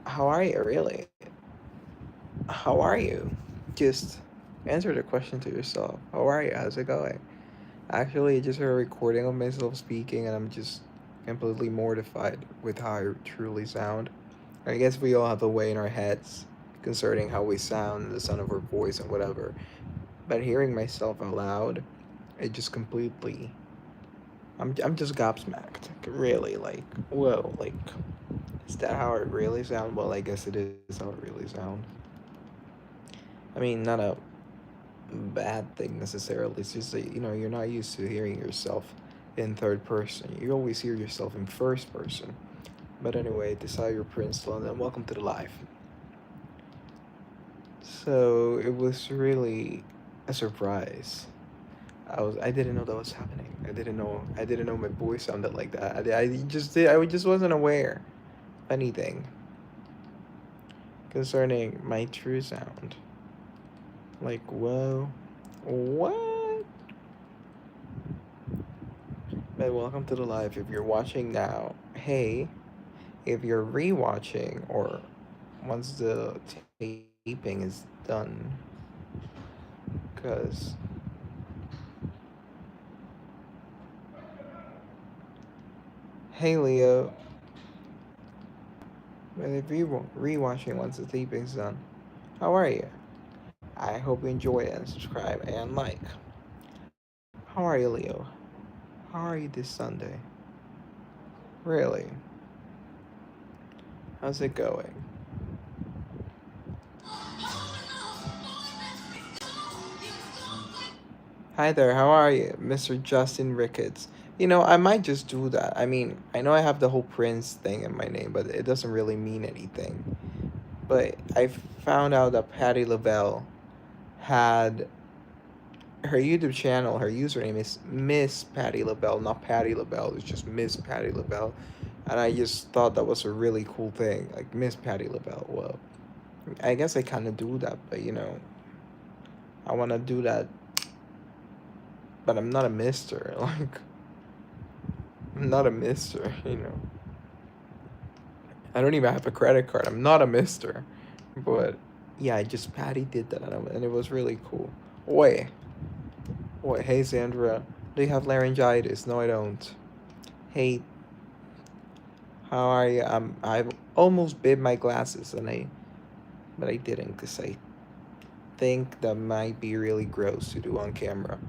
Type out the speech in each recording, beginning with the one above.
How are you, really? How are you? Just answer the question to yourself. How are you? How's it going? Actually, I just heard a recording of myself speaking, and I'm just completely mortified with how I truly sound. I guess we all have a way in our heads concerning how we sound, the sound of our voice, and whatever. But hearing myself out loud, it just completely. I'm just gobsmacked. Really, like, whoa, like, is that how it really sound? Well, I guess it is how it really sound. I mean, not a bad thing necessarily. It's just that, you're not used to hearing yourself in third person. You always hear yourself in first person. But anyway, this is your Prince London. Welcome to the live. So it was really a surprise. I didn't know that was happening. I didn't know my voice sounded like that. I just wasn't aware of anything concerning my true sound. Like, whoa, what? But welcome to the live. If you're watching now, hey. If you're rewatching or once the taping is done, because hey Leo, but if you rewatching once the taping's done, how are you? I hope you enjoy it and subscribe and like. How are you, Leo? How are you this Sunday? Really? How's it going? Hi there, how are you, Mr. Justin Ricketts? I might just do that. I mean, I know I have the whole Prince thing in my name, but it doesn't really mean anything. But I found out that Patty LaBelle had her YouTube channel. Her username is Miss Patty LaBelle, not Patty LaBelle. It's just Miss Patty LaBelle, and I just thought that was a really cool thing, like Miss Patty LaBelle. Well, I guess I kind of do that, but I want to do that, but I'm not a Mister. Like, I'm not a Mister. I don't even have a credit card. I'm not a Mister. But yeah, I just Patty did that, and it was really cool. Oi, oi, hey Sandra, do you have laryngitis? No, I don't. Hey, how are you? I almost bit my glasses, but I didn't, cause I think that might be really gross to do on camera.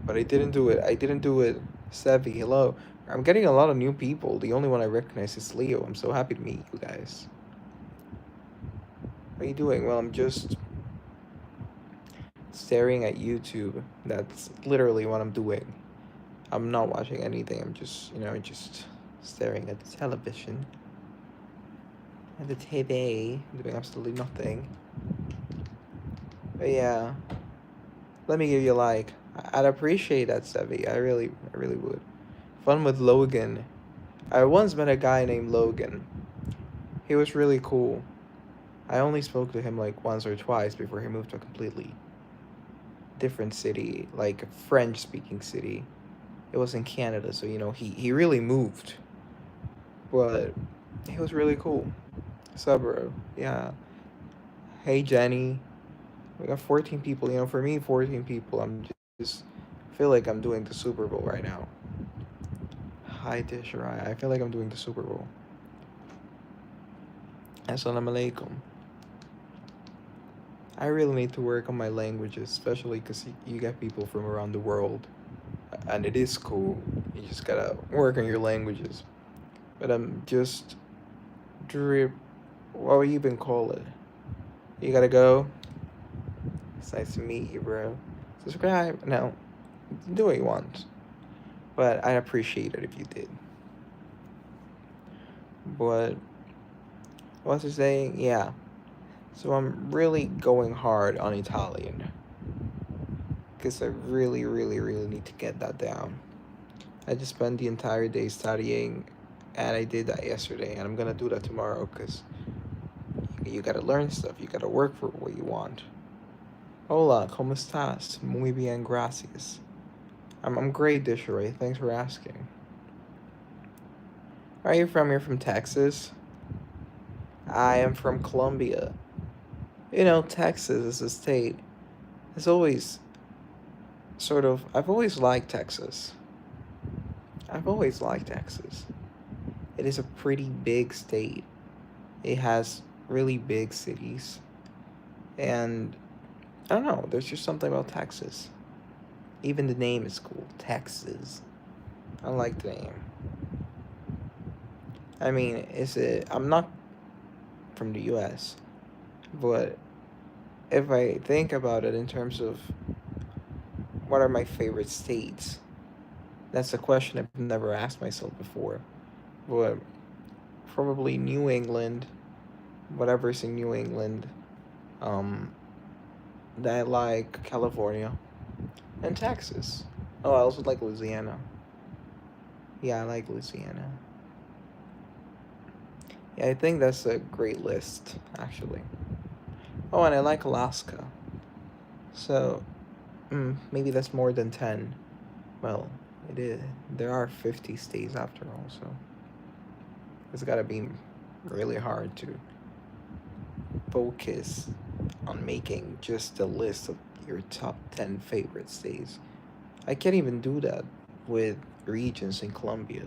But I didn't do it. I didn't do it. Sevi, hello. I'm getting a lot of new people. The only one I recognize is Leo. I'm so happy to meet you guys. What are you doing? Well, I'm just staring at YouTube. That's literally what I'm doing. I'm not watching anything. I'm just staring at the television, at the TV, doing absolutely nothing. But yeah, let me give you a like. I'd appreciate that, Sevi. I really would. Fun with Logan. I once met a guy named Logan. He was really cool. I only spoke to him like once or twice before he moved to a completely different city, like a French speaking city. It was in Canada, so he really moved. But he was really cool. Sup, bro? Yeah. Hey, Jenny. We got 14 people. For me, 14 people. I'm just feel like I'm doing the Super Bowl right now. Hi, Tisharai. I feel like I'm doing the Super Bowl. Assalamu alaikum. I really need to work on my languages, especially because you get people from around the world. And it is cool. You just gotta work on your languages. But I'm just drip. What would you even call it? You gotta go. It's nice to meet you, bro. Subscribe. No, do what you want. But I'd appreciate it if you did. But what's it saying? Yeah. So I'm really going hard on Italian. Because I really, really, really need to get that down. I just spent the entire day studying, and I did that yesterday, and I'm gonna do that tomorrow because you gotta learn stuff. You gotta work for what you want. Hola, ¿cómo estás? Muy bien, gracias. I'm great, Desiree. Thanks for asking. Where are you from? You're from Texas? I am from Colombia. Texas is a state. It's always I've always liked Texas. I've always liked Texas. It is a pretty big state. It has really big cities. And I don't know, there's just something about Texas. Even the name is cool, Texas. I like the name. I mean, I'm not from the US, but if I think about it in terms of what are my favorite states, that's a question I've never asked myself before. But probably New England, whatever's in New England. Um, I like California and Texas. Oh, I also like Louisiana. Yeah, I like Louisiana. Yeah, I think that's a great list, actually. Oh, and I like Alaska. So, maybe that's more than 10. Well, it is. There are 50 states after all, so it's gotta be really hard to focus on making just a list of your top 10 favorite states. I can't even do that with regions in Colombia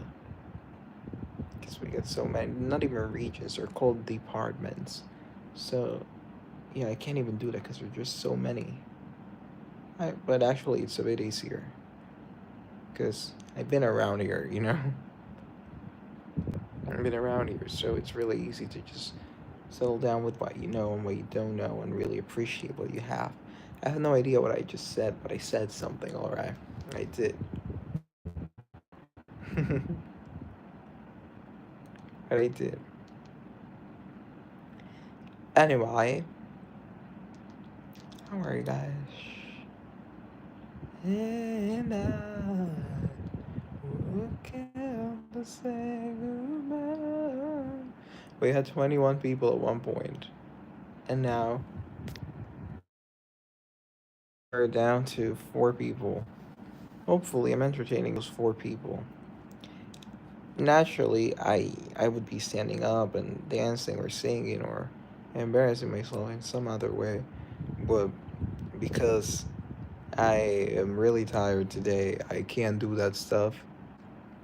because we get so many, not even regions, they're called departments. So, yeah, I can't even do that because there's just so many. But actually, it's a bit easier because I've been around here. I've been around here, so it's really easy to just settle down with what you know and what you don't know and really appreciate what you have. I have no idea what I just said, but I said something, alright. I did. But I did. Anyway, how are you guys? And I look out to say goodbye. We had 21 people at one point, and now we're down to 4 people. Hopefully, I'm entertaining those 4 people. Naturally, I would be standing up and dancing or singing or embarrassing myself in some other way, but because I am really tired today, I can't do that stuff.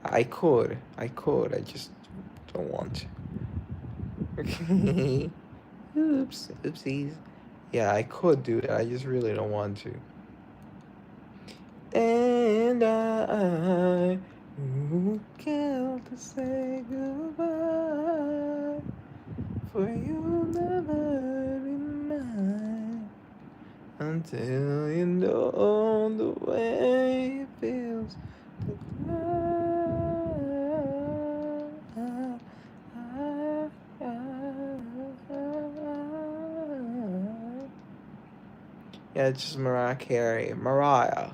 I just don't want to. Okay. Oops, oopsies. Yeah, I could do that. I just really don't want to. And I look out to say goodbye, for you'll never be mine until you know the way it feels to fly. Yeah, it's just Mariah Carey. Mariah.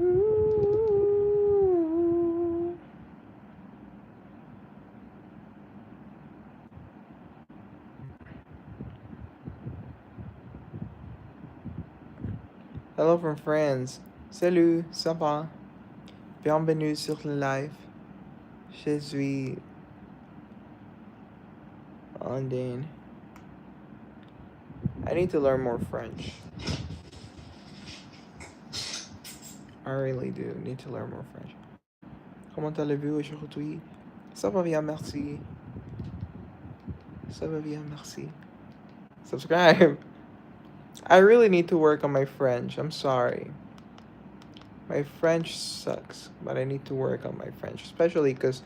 Ooh. Hello from France. Salut, ça va? Bienvenue sur le live. Je suis Andine. I need to learn more French. I really do need to learn more French. Comment allez-vous aujourd'hui? Ça va bien, merci. Ça va bien, merci. Subscribe. I really need to work on my French. I'm sorry. My French sucks, but I need to work on my French, especially because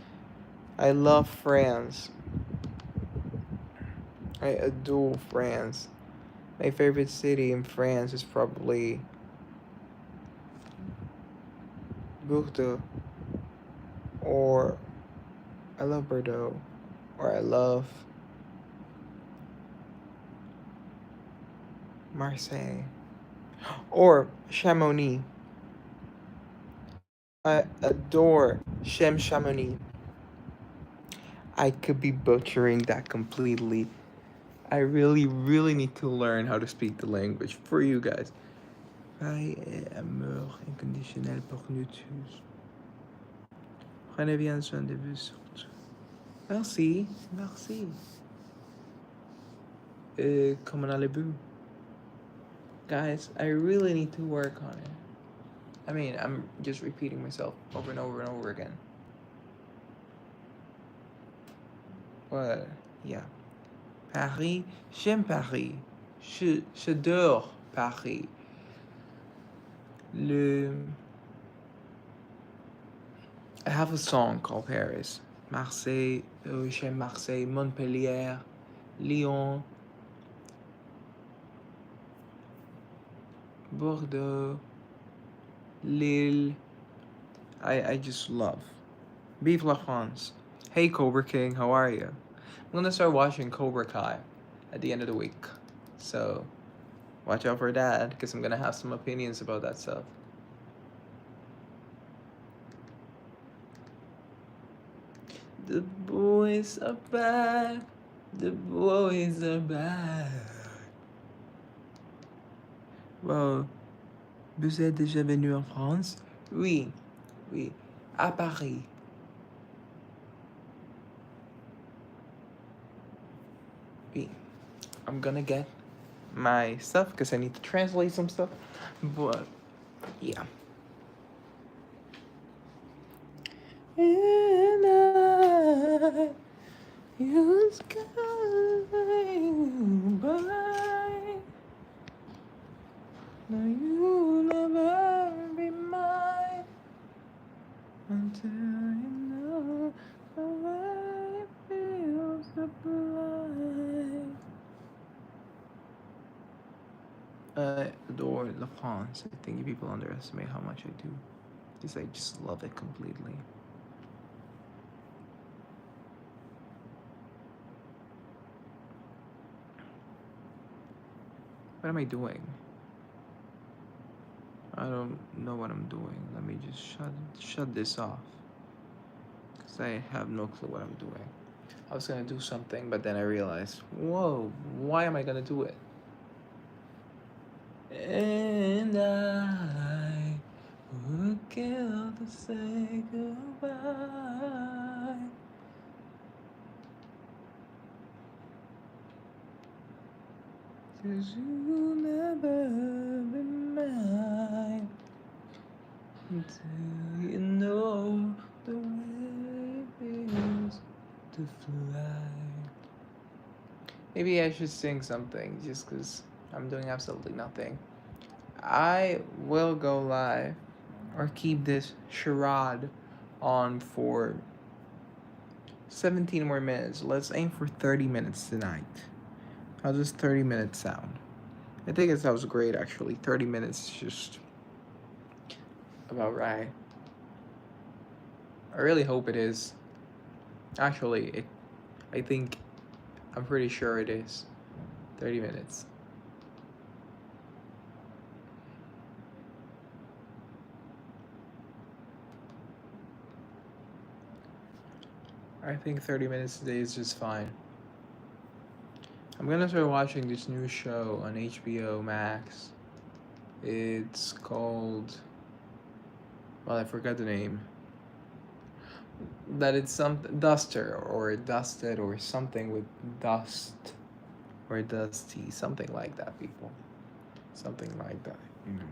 I love France. I adore France. My favorite city in France is probably Bordeaux, or I love Bordeaux, or I love Marseille, or Chamonix. I adore Chamonix. I could be butchering that completely. I really, really need to learn how to speak the language for you guys. Pareil est amour inconditionnel pour nous tous. Prenez bien soin de vous surtout. Merci. Merci. Comment allez-vous? Guys, I really need to work on it. I mean, I'm just repeating myself over and over and over again. But, yeah. Paris, j'aime Paris. J'adore Paris. I have a song called Paris. Marseille, j'aime Marseille, Montpellier, Lyon, Bordeaux, Lille. I just love. Vive la France. Hey Cobra King, how are you? I'm gonna start watching Cobra Kai at the end of the week. So watch out for that, because I'm gonna have some opinions about that stuff. The boys are back. The boys are back. Wow. Vous êtes déjà venu en France? Oui. Oui. À Paris. Oui. I'm gonna get my stuff because I need to translate some stuff. But yeah. And I was going by. No, you'll never be mine until you know the way it feels to blind. I adore La France. I think people underestimate how much I do, because I just love it completely. What am I doing? I don't know what I'm doing. Let me just shut this off, because I have no clue what I'm doing. I was gonna do something, but then I realized, whoa, why am I gonna do it? And I would kill to say goodbye. Cause you'll never be mine until you know the way it feels to fly. Maybe I should sing something just because I'm doing absolutely nothing. I will go live or keep this charade on for 17 more minutes. Let's aim for 30 minutes tonight. How does 30 minutes sound? I think it sounds great actually. 30 minutes is just about right. I really hope it is. Actually, I think, I'm pretty sure it is. 30 minutes. I think 30 minutes today is just fine. I'm gonna start watching this new show on HBO Max. It's called, well, I forgot the name. That it's some Duster or Dusted or something with dust or dusty, something like that, people. Something like that, you know.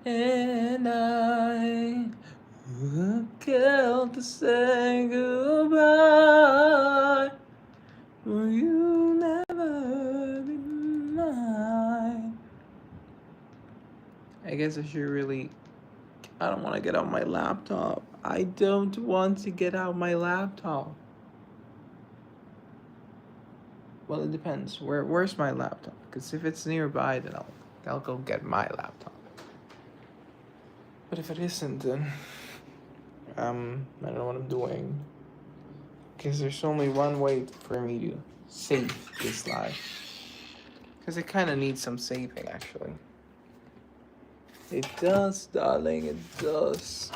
And I would kill to say goodbye, for you never be mine. I guess I should really. I don't want to get out my laptop. I don't want to get out my laptop. Well, it depends. Where's my laptop? Because if it's nearby, then I'll go get my laptop. But if it isn't, then I don't know what I'm doing. Because there's only one way for me to save this live. Because it kind of needs some saving, actually. It does, darling, it does.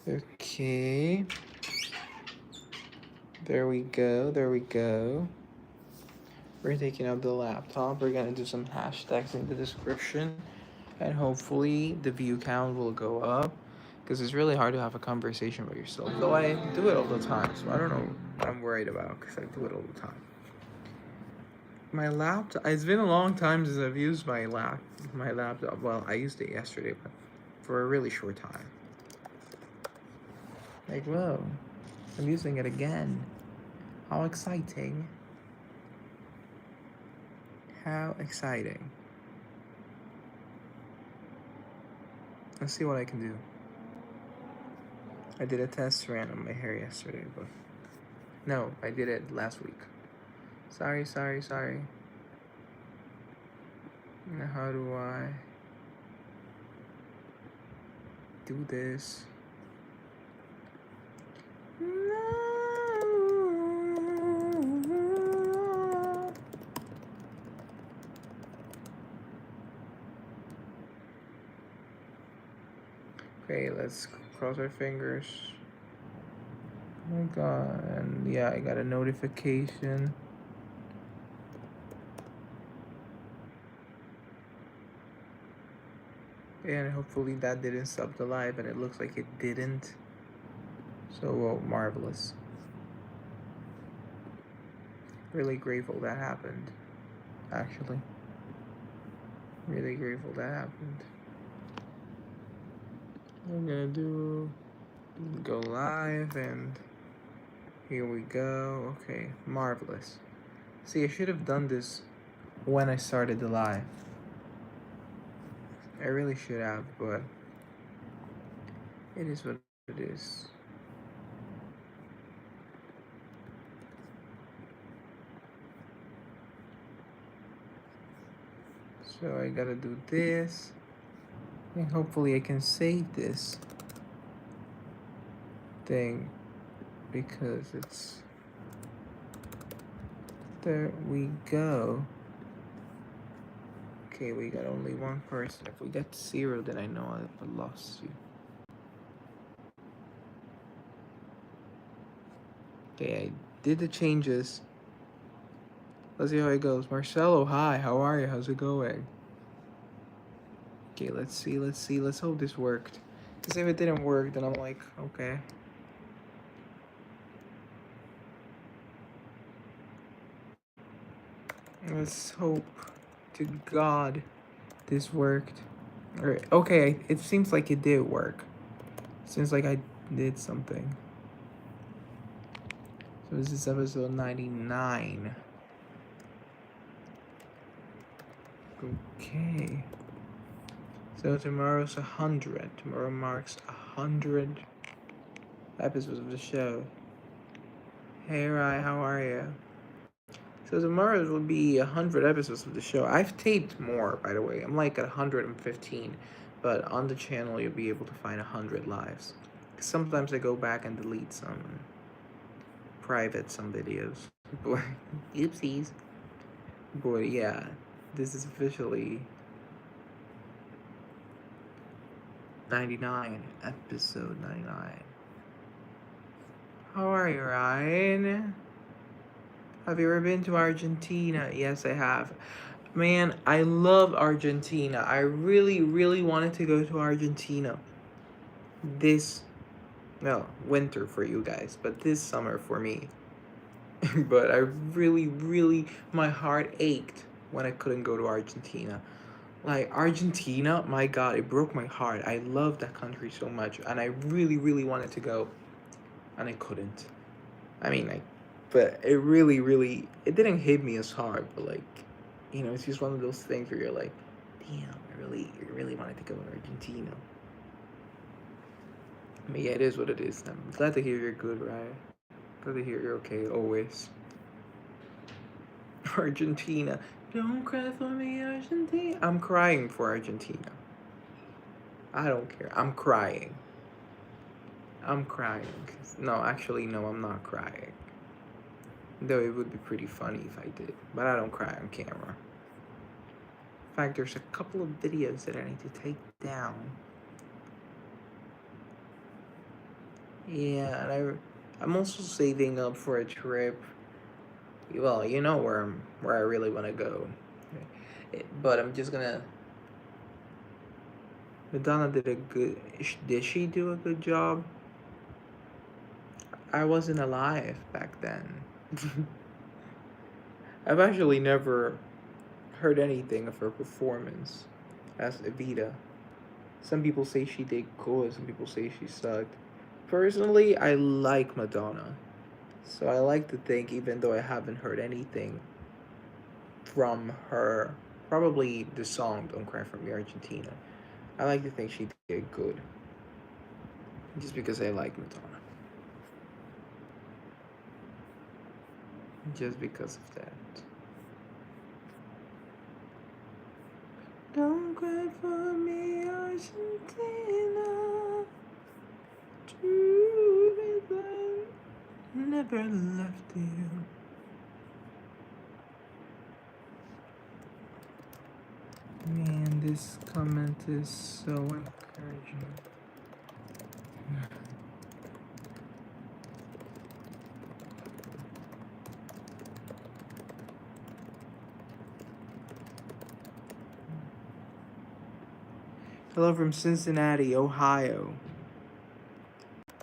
Okay. There we go, there we go. We're taking out the laptop. We're gonna do some hashtags in the description, and hopefully the view count will go up. Because it's really hard to have a conversation with yourself. Though I do it all the time, so I don't know what I'm worried about. Because I do it all the time. My laptop. It's been a long time since I've used my laptop. Well, I used it yesterday, but for a really short time. Like, whoa, I'm using it again. How exciting! How exciting! Let's see what I can do. I did a test run on my hair yesterday, but no, I did it last week. Sorry. Now how do I do this? Okay, let's cross our fingers. Oh my god, and yeah, I got a notification. And hopefully that didn't stop the live, and it looks like it didn't. So, well, marvelous. Really grateful that happened, actually. Really grateful that happened. I'm gonna go live, and here we go. Okay, marvelous. See, I should have done this when I started the live. I really should have, but it is what it is. So I gotta do this, and hopefully I can save this thing, because it's, there we go. Okay, we got only one person. If we get 0, then I know I've lost you. Okay, I did the changes. Let's see how it goes. Marcelo, hi, how are you? How's it going? Okay, let's see. Let's hope this worked. Because if it didn't work, then I'm like, okay. Let's hope to God this worked. Alright, okay, it seems like it did work. Seems like I did something. So this is episode 99. Okay. So tomorrow's 100. Tomorrow marks 100 episodes of the show. Hey Rai, how are you? So tomorrow will be 100 episodes of the show. I've taped more, by the way. I'm like at 115, but on the channel you'll be able to find 100 lives. Sometimes I go back and delete some, private some videos. But oopsies. But yeah, this is officially 99, episode 99. How are you, Ryan? Have you ever been to Argentina? Yes, I have. Man, I love Argentina. I really wanted to go to Argentina this, well, winter for you guys, but this summer for me. But I really, my heart ached when I couldn't go to Argentina. Like, Argentina, my god, it broke my heart. I love that country so much, and I really wanted to go, and I couldn't. I mean, but it really, it didn't hit me as hard, but like, it's just one of those things where you're like, damn, I really wanted to go to Argentina. I mean, yeah, it is what it is. I'm glad to hear you're good, right? Glad to hear you're okay, always. Argentina. Don't cry for me, Argentina. I'm crying for Argentina. I don't care. I'm crying. I'm crying. No, actually, no, I'm not crying. Though it would be pretty funny if I did. But I don't cry on camera. In fact, there's a couple of videos that I need to take down. Yeah, and I'm also saving up for a trip Well, you know where I really want to go. But I'm just gonna. Madonna did a good. Did she do a good job? I wasn't alive back then. I've actually never heard anything of her performance as Evita. Some people say she did good, some people say she sucked. Personally, I like Madonna. So I like to think, even though I haven't heard anything from her, probably the song Don't Cry For Me Argentina, I like to think she did good. Just because I like Madonna. Just because of that. Don't cry for me, Argentina. True rhythm never left you. Man, this comment is so encouraging. Hello from Cincinnati, Ohio.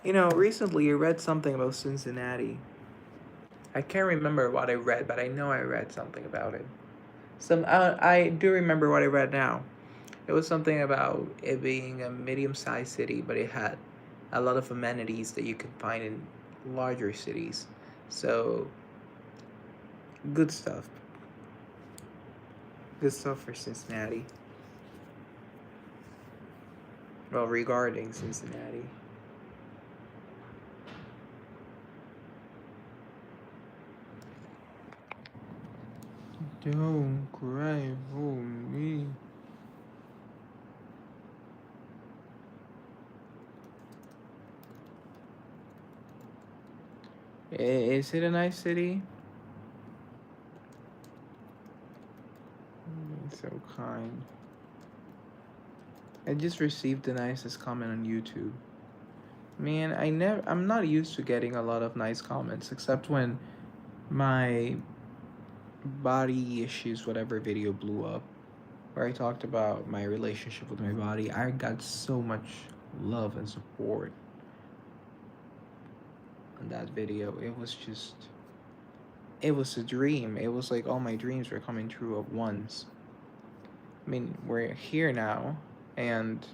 You know, recently I read something about Cincinnati. I can't remember what I read, but I know I read something about it. I do remember what I read now. It was something about it being a medium-sized city, but it had a lot of amenities that you could find in larger cities. So, good stuff. Good stuff for Cincinnati. Well, regarding Cincinnati. Don't cry for me. Is it a nice city? So kind. I just received the nicest comment on YouTube. Man, I'm not used to getting a lot of nice comments except when my body issues whatever video blew up where I talked about my relationship with my body. I got so much love and support on that video. It was a dream. It was like all my dreams were coming true at once. I mean, we're here now and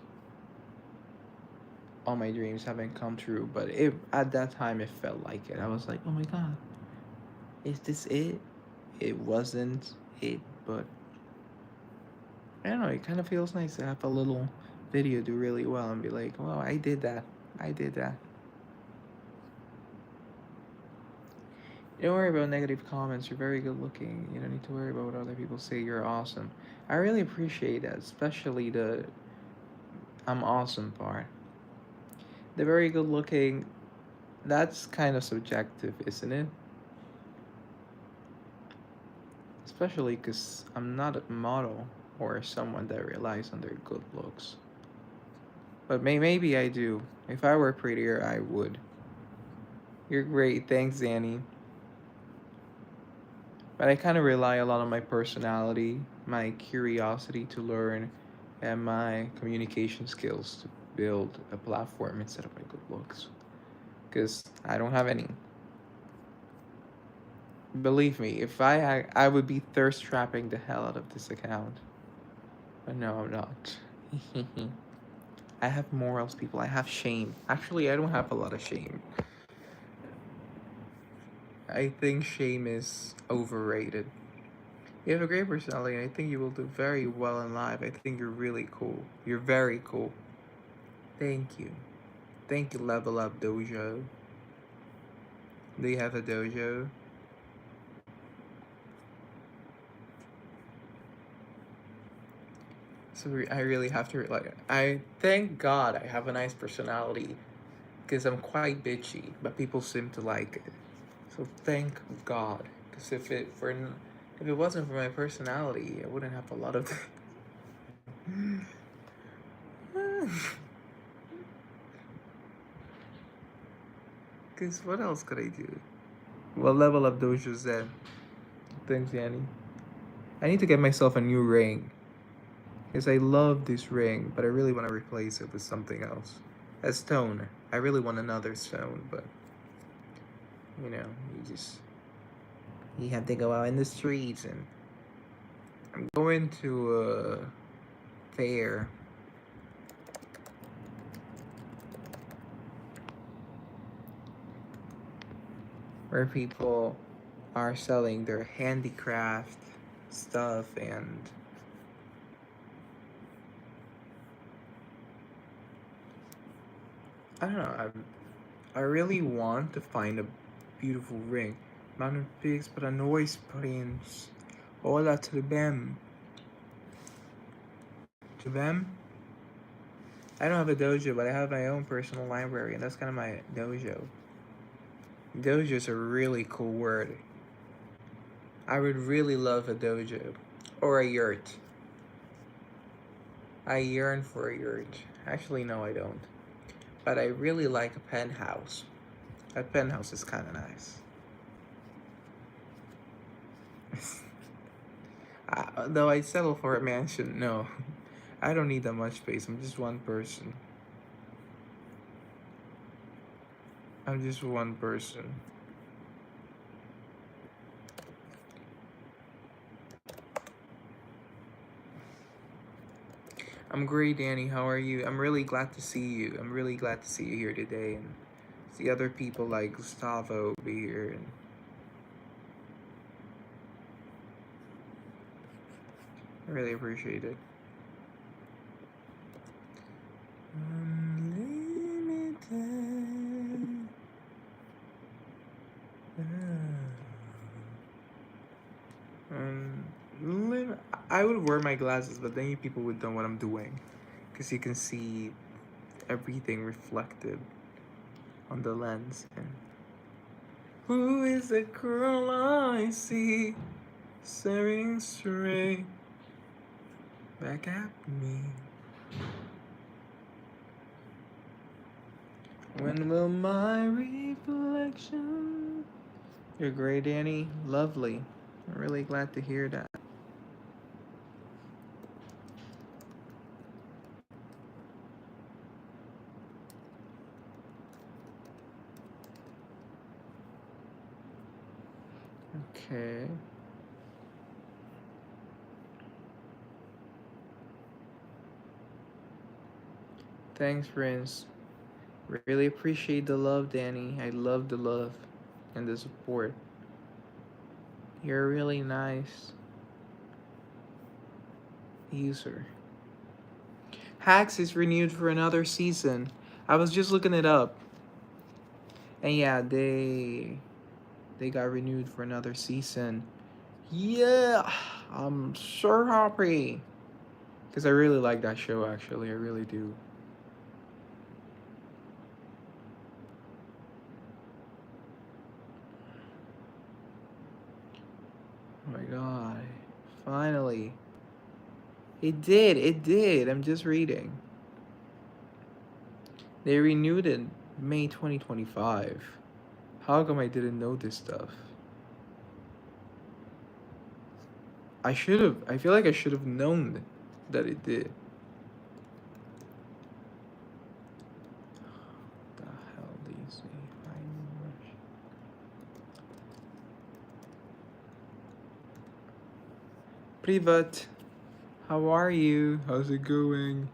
all my dreams haven't come true, but at that time it felt like it. I was like, oh my god, is this it? It wasn't it, but I don't know, it kind of feels nice to have a little video do really well and be like, wow, I did that. I did that. Don't worry about negative comments. You're very good looking. You don't need to worry about what other people say. You're awesome. I really appreciate that, especially the I'm awesome part. The very good looking, that's kind of subjective, isn't it? Especially because I'm not a model or someone that relies on their good looks. But maybe I do. If I were prettier, I would. You're great. Thanks, Zanny. But I kind of rely a lot on my personality, my curiosity to learn, and my communication skills to build a platform instead of my good looks. Because I don't have any. Believe me, if I would be thirst trapping the hell out of this account. But no, I'm not. I have morals, people. I have shame. Actually, I don't have a lot of shame. I think shame is overrated. You have a great personality, and I think you will do very well in life. I think you're really cool. You're very cool. Thank you. Thank you, Level Up Dojo. Do you have a dojo? So I really have to like. I thank God I have a nice personality, because I'm quite bitchy, but people seem to like it. So thank God, because if it wasn't for my personality, I wouldn't have a lot of. Because what else could I do? What Level Up Dojo said? Thanks, Yanni. I need to get myself a new ring. Because I love this ring, but I really want to replace it with something else. A stone. I really want another stone, but you know, you have to go out in the streets, and I'm going to a fair where people are selling their handicraft stuff, and I don't know. I really want to find a beautiful ring. Mountain Peaks para nós, parentes. Hola, tudo bem? Tudo bem? I don't have a dojo, but I have my own personal library, and that's kind of my dojo. Dojo is a really cool word. I would really love a dojo. Or a yurt. I yearn for a yurt. Actually, no, I don't. But I really like a penthouse. A penthouse is kind of nice. Though I settle for a mansion, no. I don't need that much space. I'm just one person. I'm just one person. I'm great, Danny. How are you? I'm really glad to see you. I'm really glad to see you here today, and see other people like Gustavo be here. And I really appreciate it. Unlimited. I would wear my glasses, but then you people would know what I'm doing, because you can see everything reflected on the lens. And who is the girl I see staring straight back at me? When will my reflection? You're great, Danny. Lovely. I'm really glad to hear that. Okay. Thanks, friends. Really appreciate the love, Danny. I love the love and the support. You're a really nice user. Hacks is renewed for another season. I was just looking it up. And yeah, they got renewed for another season. Yeah, I'm so happy. Because I really like that show, actually. I really do. Oh my god. Finally. It did. It did. I'm just reading. They renewed it May 2025. How come I didn't know this stuff? I should have. I feel like I should have known that it did. What the hell do you say? Privat. How are you? How's it going?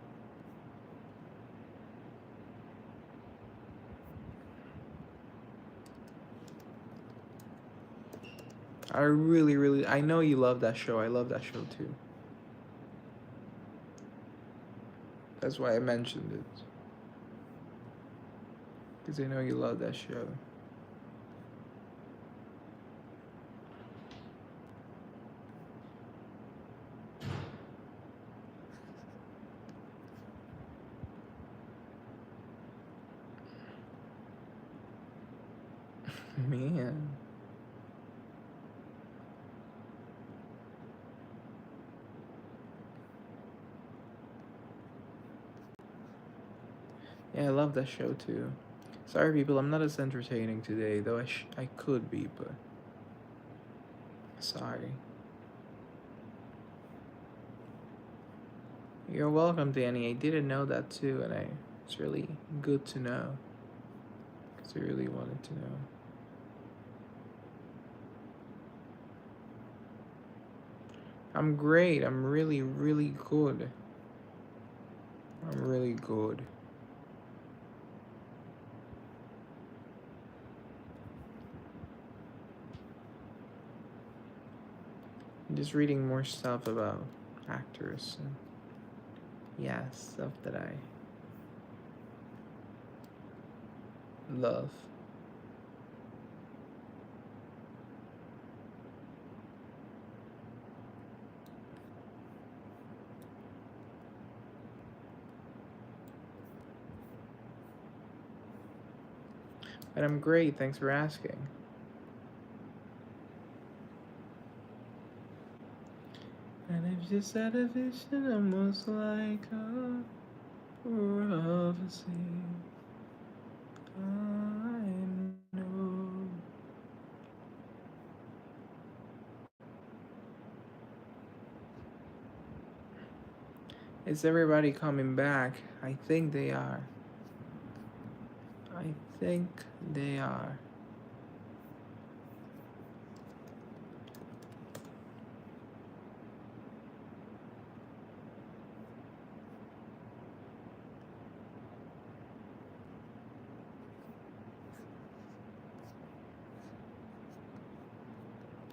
I know you love that show. I love that show too. That's why I mentioned it. Because I know you love that show. Man. Yeah, I love that show too. Sorry, people, I'm not as entertaining today, though I could be, but Sorry. You're welcome, Danny. I didn't know that too, and it's really good to know because I really wanted to know. I'm great. I'm really, really good. I'm really good. I'm just reading more stuff about actors and yeah, stuff that I love. But I'm great. Thanks for asking. And I've just had a vision almost like a prophecy. I know. Is everybody coming back? I think they are. I think they are.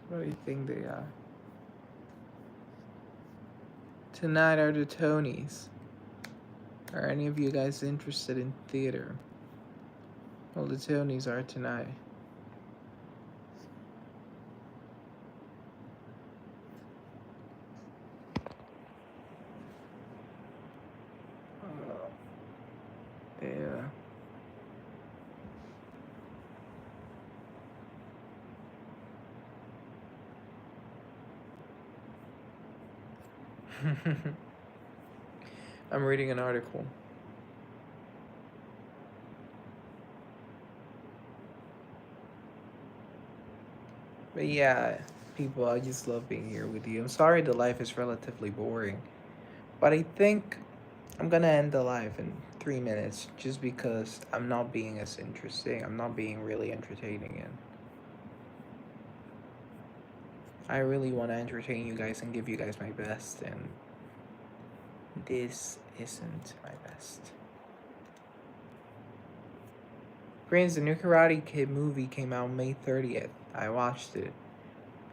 What do you think they are? Tonight are the Tonys. Are any of you guys interested in theater? Well, the Tonys are tonight. Yeah. I'm reading an article. But yeah, people, I just love being here with you. I'm sorry the life is relatively boring. But I think I'm gonna end the live in 3 minutes just because I'm not being as interesting. I'm not being really entertaining, and I really want to entertain you guys and give you guys my best, and this isn't my best. Brains, the new Karate Kid movie came out May 30th. I watched it.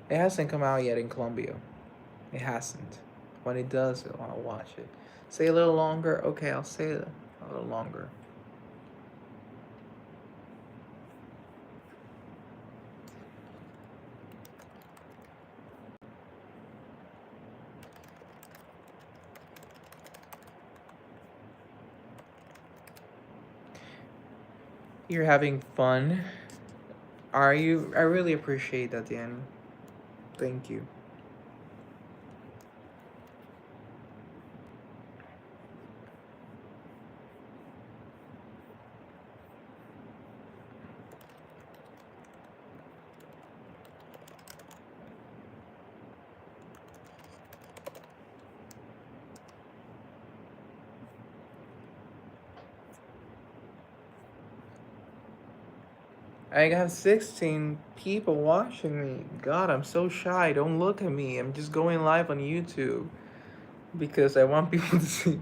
It hasn't come out yet in Colombia. It hasn't. When it does, I'll watch it. Say a little longer? Okay, I'll say it a little longer. You're having fun. Are you? I really appreciate that, Danny. Thank you. I have 16 people watching me. God, I'm so shy. Don't look at me. I'm just going live on YouTube because I want people to see me.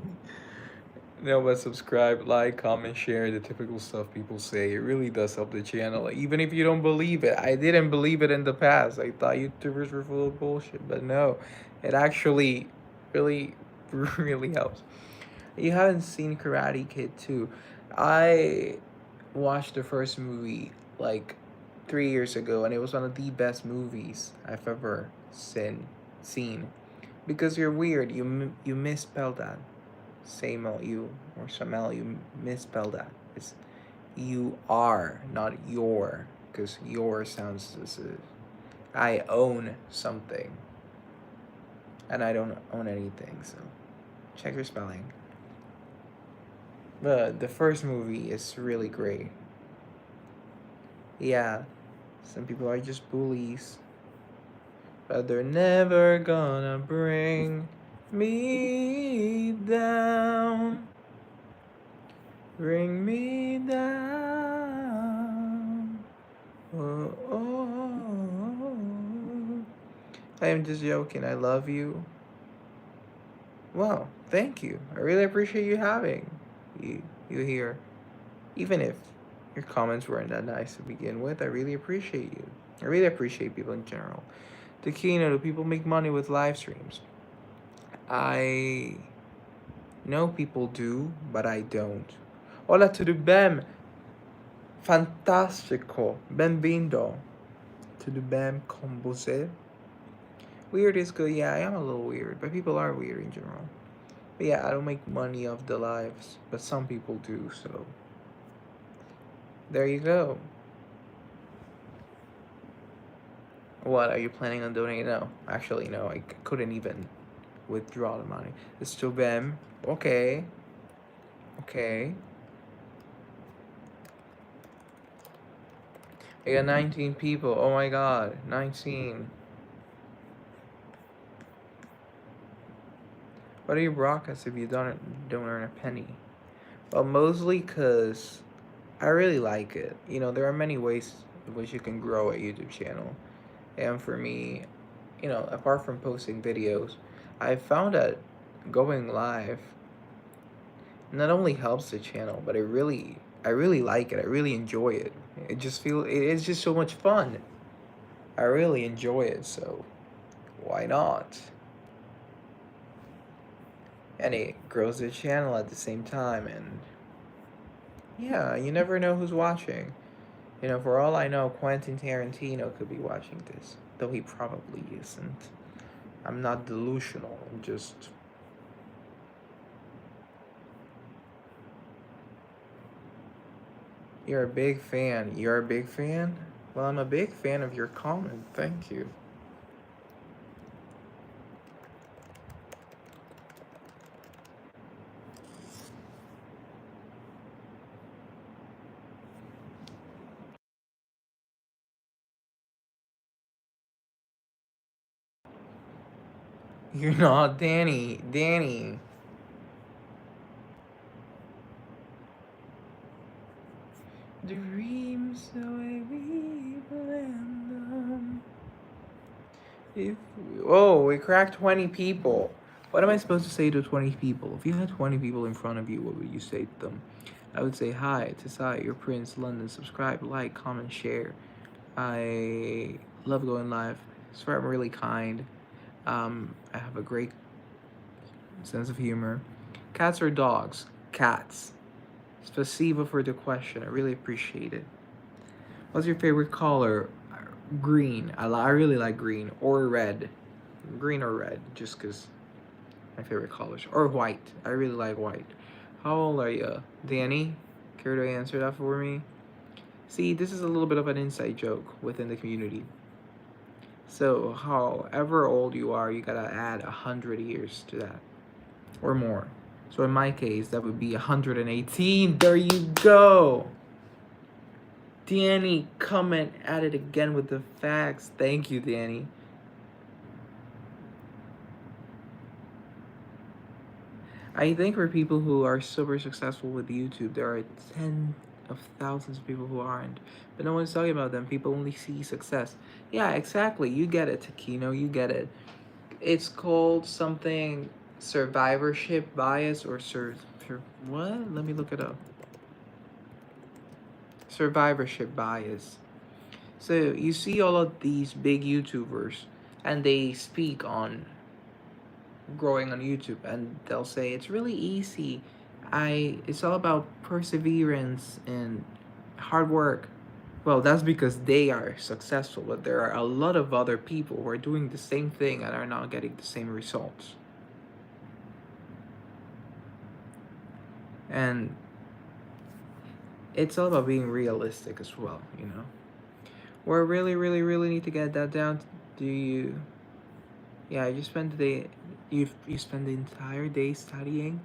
No, but subscribe, like, comment, share, the typical stuff people say. It really does help the channel. Even if you don't believe it. I didn't believe it in the past. I thought YouTubers were full of bullshit. But no, it actually really, really helps. You haven't seen Karate Kid 2. I watched the first movie like 3 years ago, and it was one of the best movies I've ever seen. Because you're weird. You misspelled that. Samel, you or Samel, you misspelled that. It's you are, not your, because your sounds as if I own something, and I don't own anything. So check your spelling. The first movie is really great. Yeah, some people are just bullies. but they're never gonna bring me down. Bring me down. Oh, oh. I am just joking. I love you. Well, thank you. I really appreciate you having you here. Even if your comments weren't that nice to begin with, I really appreciate you. I really appreciate people in general. Takino, do people make money with live streams? I know people do, but I don't. Hola, tudo bem? Fantastico. Bem-vindo. Tudo bem com você? Weird is good. Yeah, I am a little weird, but people are weird in general. But yeah, I don't make money off the lives, but some people do, so there you go. What are you planning on donating? No, actually, no, I couldn't even withdraw the money. It's too bad. Okay. Okay. I got 19 people. Oh my god, 19. What do you broadcast if you don't earn a penny? Well, mostly because I really like it. You know, there are many ways in which you can grow a YouTube channel. And for me, you know, apart from posting videos, I found that going live not only helps the channel, but I really like it. I really enjoy it. It's just so much fun. I really enjoy it, so why not? And it grows the channel at the same time, and yeah, you never know who's watching. You know, for all I know, Quentin Tarantino could be watching this, though he probably isn't. I'm not delusional, I'm just... You're a big fan. You're a big fan? Well, I'm a big fan of your comment. Thank you. You're not Danny. Danny. Dreams the way we blend them. We cracked 20 people. What am I supposed to say to 20 people? If you had 20 people in front of you, what would you say to them? I would say, hi, Tasai, your Prince, London, subscribe, like, comment, share. I love going live. I swear I'm really kind. I have a great sense of humor. Cats or dogs? Cats. Spasiba for the question. I really appreciate it. What's your favorite color? Green. I really like green. Or red. Green or red, just because my favorite colors. Or white. I really like white. How old are you? Danny? Care to answer that for me? See, this is a little bit of an inside joke within the community. So, however old you are, you gotta add 100 years to that. Or more. So in my case, that would be 118. There you go. Danny, comment at it again with the facts. Thank you, Danny. I think for people who are super successful with YouTube, there are tens of thousands of people who aren't. But no one's talking about them. People only see success. Yeah, exactly. You get it, Takino. You get it. It's called something survivorship bias or what? Let me look it up. Survivorship bias. So you see all of these big YouTubers and they speak on growing on YouTube and they'll say it's really easy. It's all about perseverance and hard work. Well, that's because they are successful, but there are a lot of other people who are doing the same thing and are not getting the same results. And it's all about being realistic as well, you know. We really need to get that down. Do you? Yeah, you spend the day. You spend the entire day studying.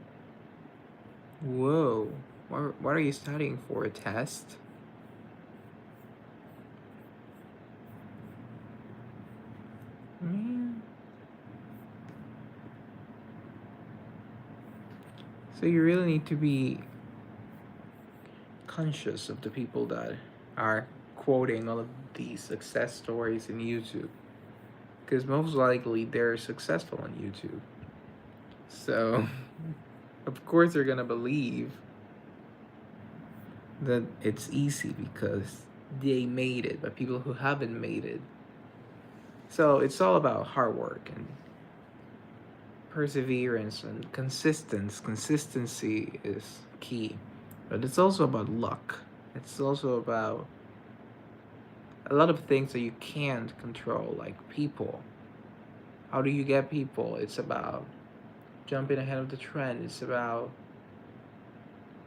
Whoa, what are you studying for? A test? Man. So you really need to be conscious of the people that are quoting all of these success stories in YouTube, because most likely they're successful on YouTube. So, of course, they're gonna believe that it's easy because they made it, but people who haven't made it. So, it's all about hard work and perseverance and consistency. Consistency is key, but it's also about luck. It's also about a lot of things that you can't control, like people. How do you get people? It's about jumping ahead of the trend. It's about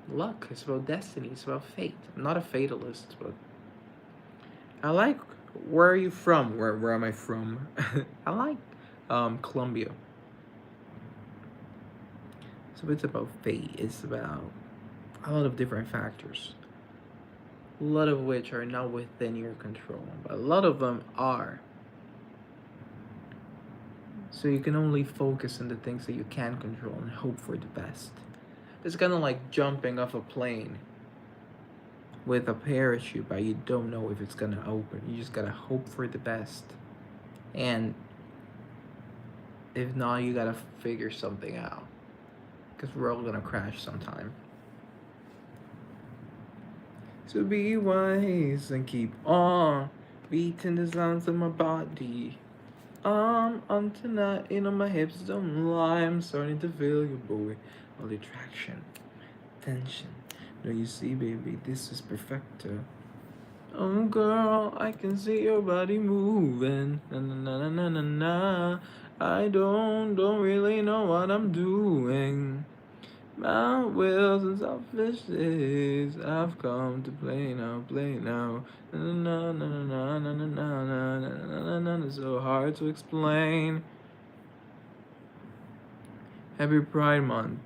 luck. It's about destiny. It's about fate. I'm not a fatalist, but I like. Where are you from? Where am I from? I like Colombia. So it's about fate. It's about a lot of different factors. A lot of which are not within your control, but a lot of them are. So you can only focus on the things that you can control and hope for the best. It's kind of like jumping off a plane with a parachute, but you don't know if it's gonna open. You just gotta hope for the best. And if not, you gotta figure something out. Because we're all gonna crash sometime. So be wise and keep on beating the sounds of my body. On tonight, my hips don't lie. I'm starting to feel your boy. All the attraction, tension. No, you see, baby, this is perfecto. Oh, girl, I can see your body moving. Na na na na na na. I don't really know what I'm doing. My wills and selfishness, I've come to play now, play now. Na na na na na na na na na na na na. It's so hard to explain. Happy Pride Month.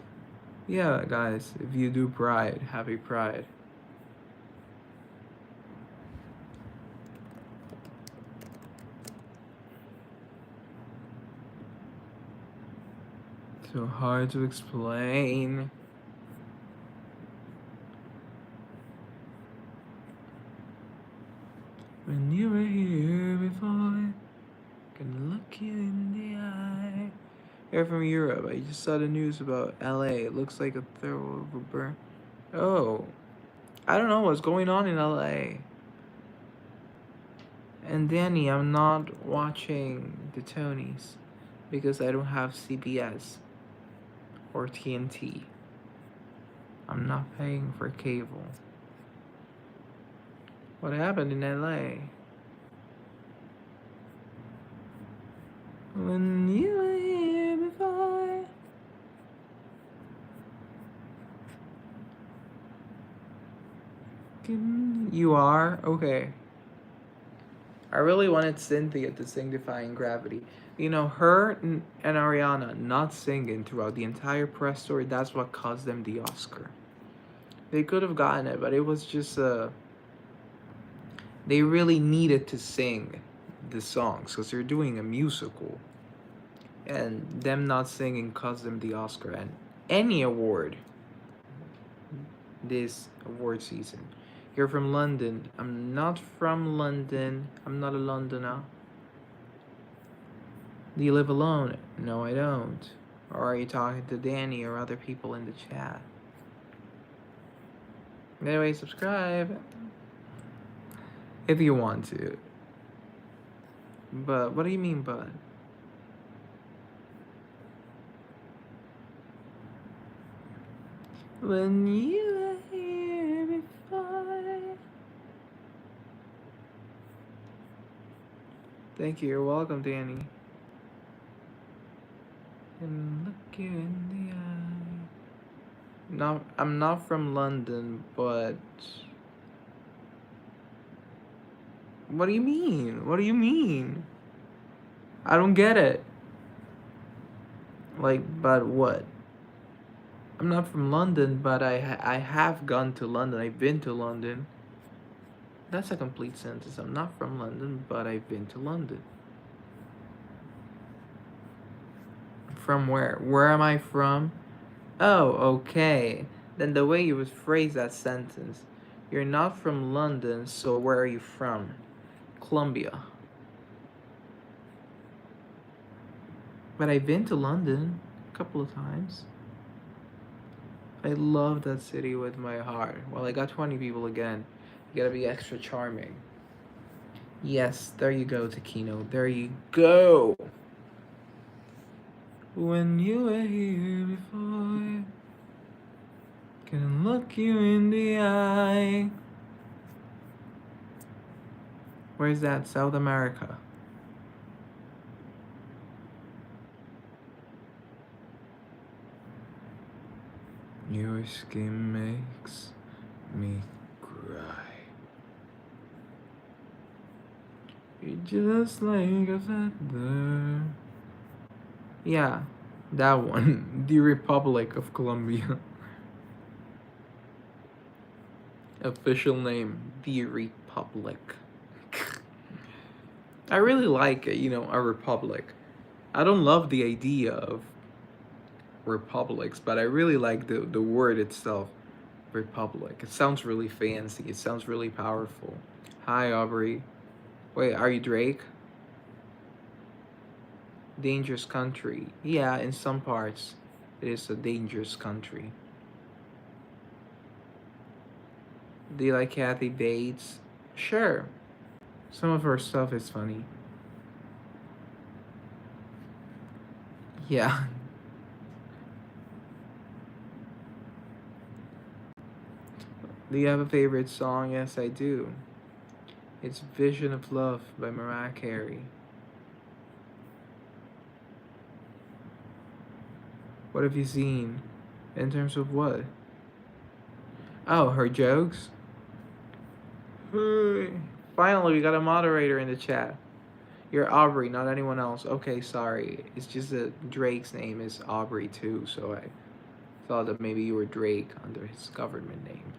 Yeah, guys, if you do Pride, happy Pride. So hard to explain. When you were here before, can look you in the eye. You're from Europe. I just saw the news about LA. It looks like a thorough burn. Oh, I don't know what's going on in LA. And Danny, I'm not watching the Tonys because I don't have CBS or TNT. I'm not paying for cable. What happened in LA? When you were here before. You are? Okay. I really wanted Cynthia to sing Defying Gravity. You know, her and Ariana not singing throughout the entire press tour, that's what cost them the Oscar. They could have gotten it, but it was just they really needed to sing the songs because they're doing a musical. And them not singing cost them the Oscar and any award this award season. You're from London. I'm not from London. I'm not a Londoner. Do you live alone? No, I don't. Or are you talking to Danny or other people in the chat? Anyway, subscribe if you want to. But what do you mean, but? When you were here before. Thank you. You're welcome, Danny. And look you in the eye. No, I'm not from London, but what do you mean? What do you mean? I don't get it. Like, but what? I'm not from London, but I have gone to London. I've been to London. That's a complete sentence. I'm not from London, but I've been to London. From where? Where am I from? Oh, okay. Then the way you would phrase that sentence. You're not from London, so where are you from? Colombia. But I've been to London a couple of times. I love that city with my heart. Well, I got 20 people again. You gotta be extra charming. Yes, there you go, Taquino. There you go. When you were here before, can look you in the eye. Where's that? South America. Your skin makes me cry. You're just like a feather. Yeah, that one. The Republic of Colombia. Official name, The Republic. I really like, a republic. I don't love the idea of republics, but I really like the word itself, republic. It sounds really fancy. It sounds really powerful. Hi, Aubrey. Wait, are you Drake? Dangerous country. Yeah, in some parts, it is a dangerous country. Do you like Kathy Bates? Sure. Some of her stuff is funny. Yeah. Do you have a favorite song? Yes, I do. It's Vision of Love by Mariah Carey. What have you seen? In terms of what? Oh, her jokes? Hey. Finally, we got a moderator in the chat. You're Aubrey, not anyone else. Okay, sorry. It's just that Drake's name is Aubrey too, so I thought that maybe you were Drake under his government name.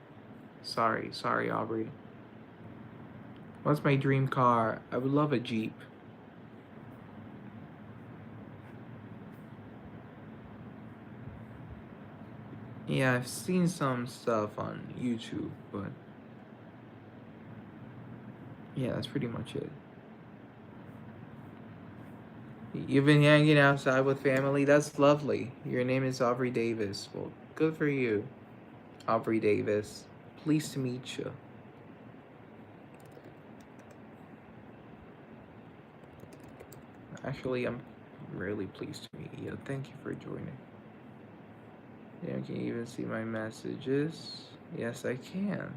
Sorry, Aubrey. What's my dream car? I would love a Jeep. Yeah, I've seen some stuff on YouTube, but yeah, that's pretty much it. You've been hanging outside with family? That's lovely. Your name is Aubrey Davis. Well, good for you, Aubrey Davis. Pleased to meet you. Actually, I'm really pleased to meet you. Thank you for joining. Yeah, can you even see my messages? Yes, I can.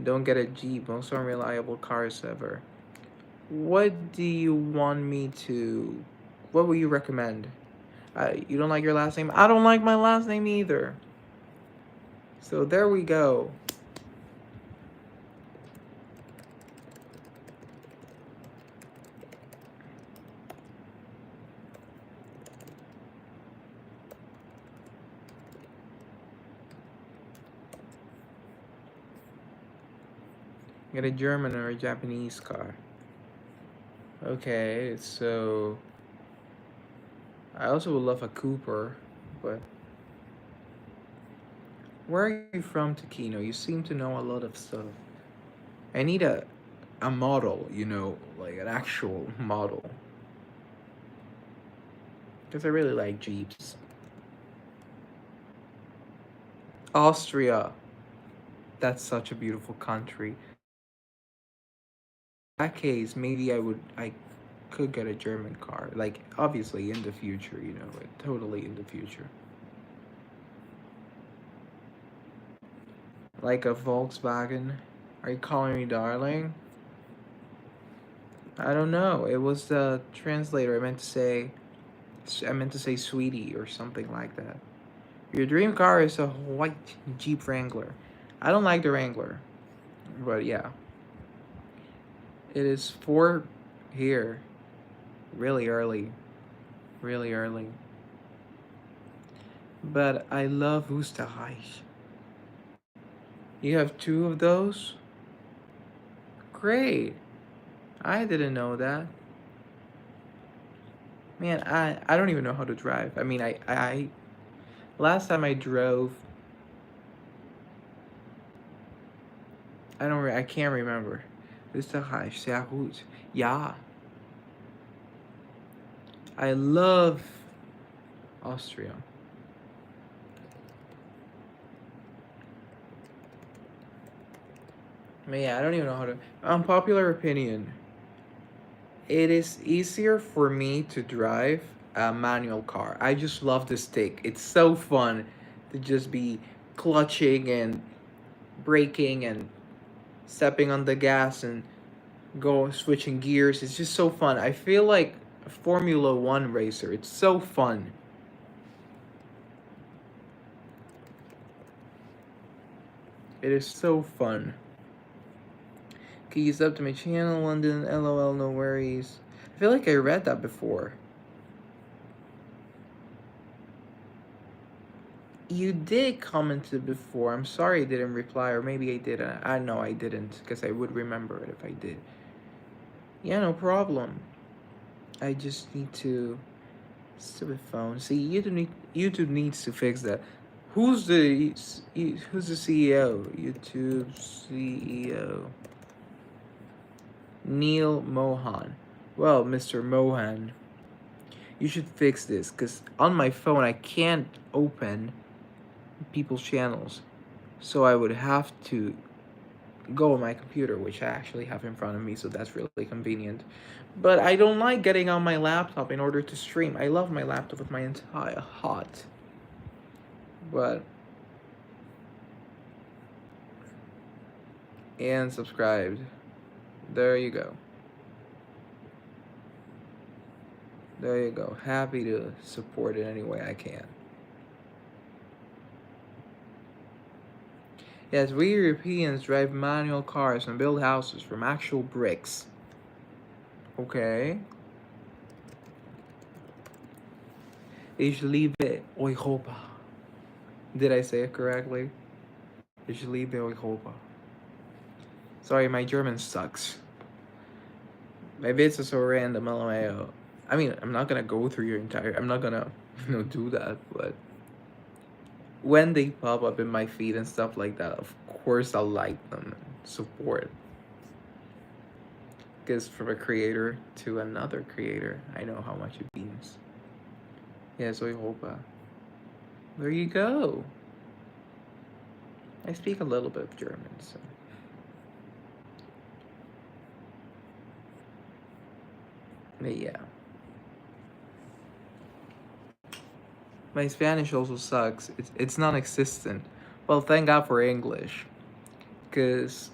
Don't get a Jeep. Most unreliable cars ever. What do you want me to... What would you recommend? You don't like your last name? I don't like my last name either. So there we go. Get a German or a Japanese car. Okay, so... I also would love a Cooper, but... Where are you from, Taquino? You seem to know a lot of stuff. I need a model, like an actual model. Because I really like Jeeps. Austria. That's such a beautiful country. In that case, maybe I could get a German car. Like, obviously in the future, like, totally in the future. Like a Volkswagen. Are you calling me darling? I don't know. It was the translator. I meant to say sweetie or something like that. Your dream car is a white Jeep Wrangler. I don't like the Wrangler. But yeah. It is 4 here. Really early. Really early. But I love Oosterreich. You have 2 of those? Great. I didn't know that. Man, I don't even know how to drive. I mean, I last time I drove, I can't remember. Österreich, sehr gut. Ja, I love Austria. But yeah, I don't even know how to. Unpopular opinion. It is easier for me to drive a manual car. I just love the stick. It's so fun to just be clutching and braking and stepping on the gas and go switching gears. It's just so fun. I feel like a Formula One racer. It's so fun. It is so fun. Keys up to my channel, London, LOL, no worries. I feel like I read that before. You did comment it before. I'm sorry I didn't reply, or maybe I didn't. I know I didn't, because I would remember it if I did. Yeah, no problem. I just need to. Stupid phone. See, YouTube needs to fix that. Who's the CEO? YouTube CEO. Neil Mohan. Well, Mr. Mohan, you should fix this, because on my phone I can't open people's channels. So I would have to go on my computer, which I actually have in front of me, so that's really convenient. But I don't like getting on my laptop in order to stream. I love my laptop with my entire heart. But and subscribed. There you go. There you go. Happy to support it any way I can. Yes, we Europeans drive manual cars and build houses from actual bricks. Okay. Ich liebe Europa. Did I say it correctly? Ich liebe Europa. Sorry, my German sucks. Maybe it's so random, LMAO. I mean, I'm not gonna go through your entire. I'm not gonna, do that. But when they pop up in my feed and stuff like that, of course I'll like them and support. Because from a creator to another creator, I know how much it means. Yeah, soy Hopa. There you go. I speak a little bit of German, so. But yeah. My Spanish also sucks. It's non-existent. Well, thank God for English. Because,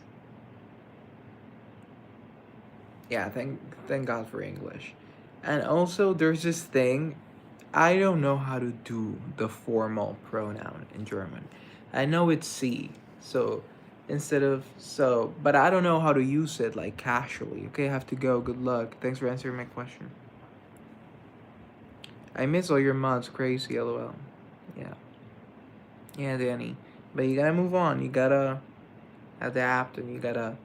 yeah, thank God for English. And also, there's this thing, I don't know how to do the formal pronoun in German. I know it's sie, so instead of so, but I don't know how to use it like casually. Okay, I have to go. Good luck. Thanks for answering my question. I miss all your mods. Crazy, lol. Yeah. Yeah, Danny. But you gotta move on. You gotta adapt and you gotta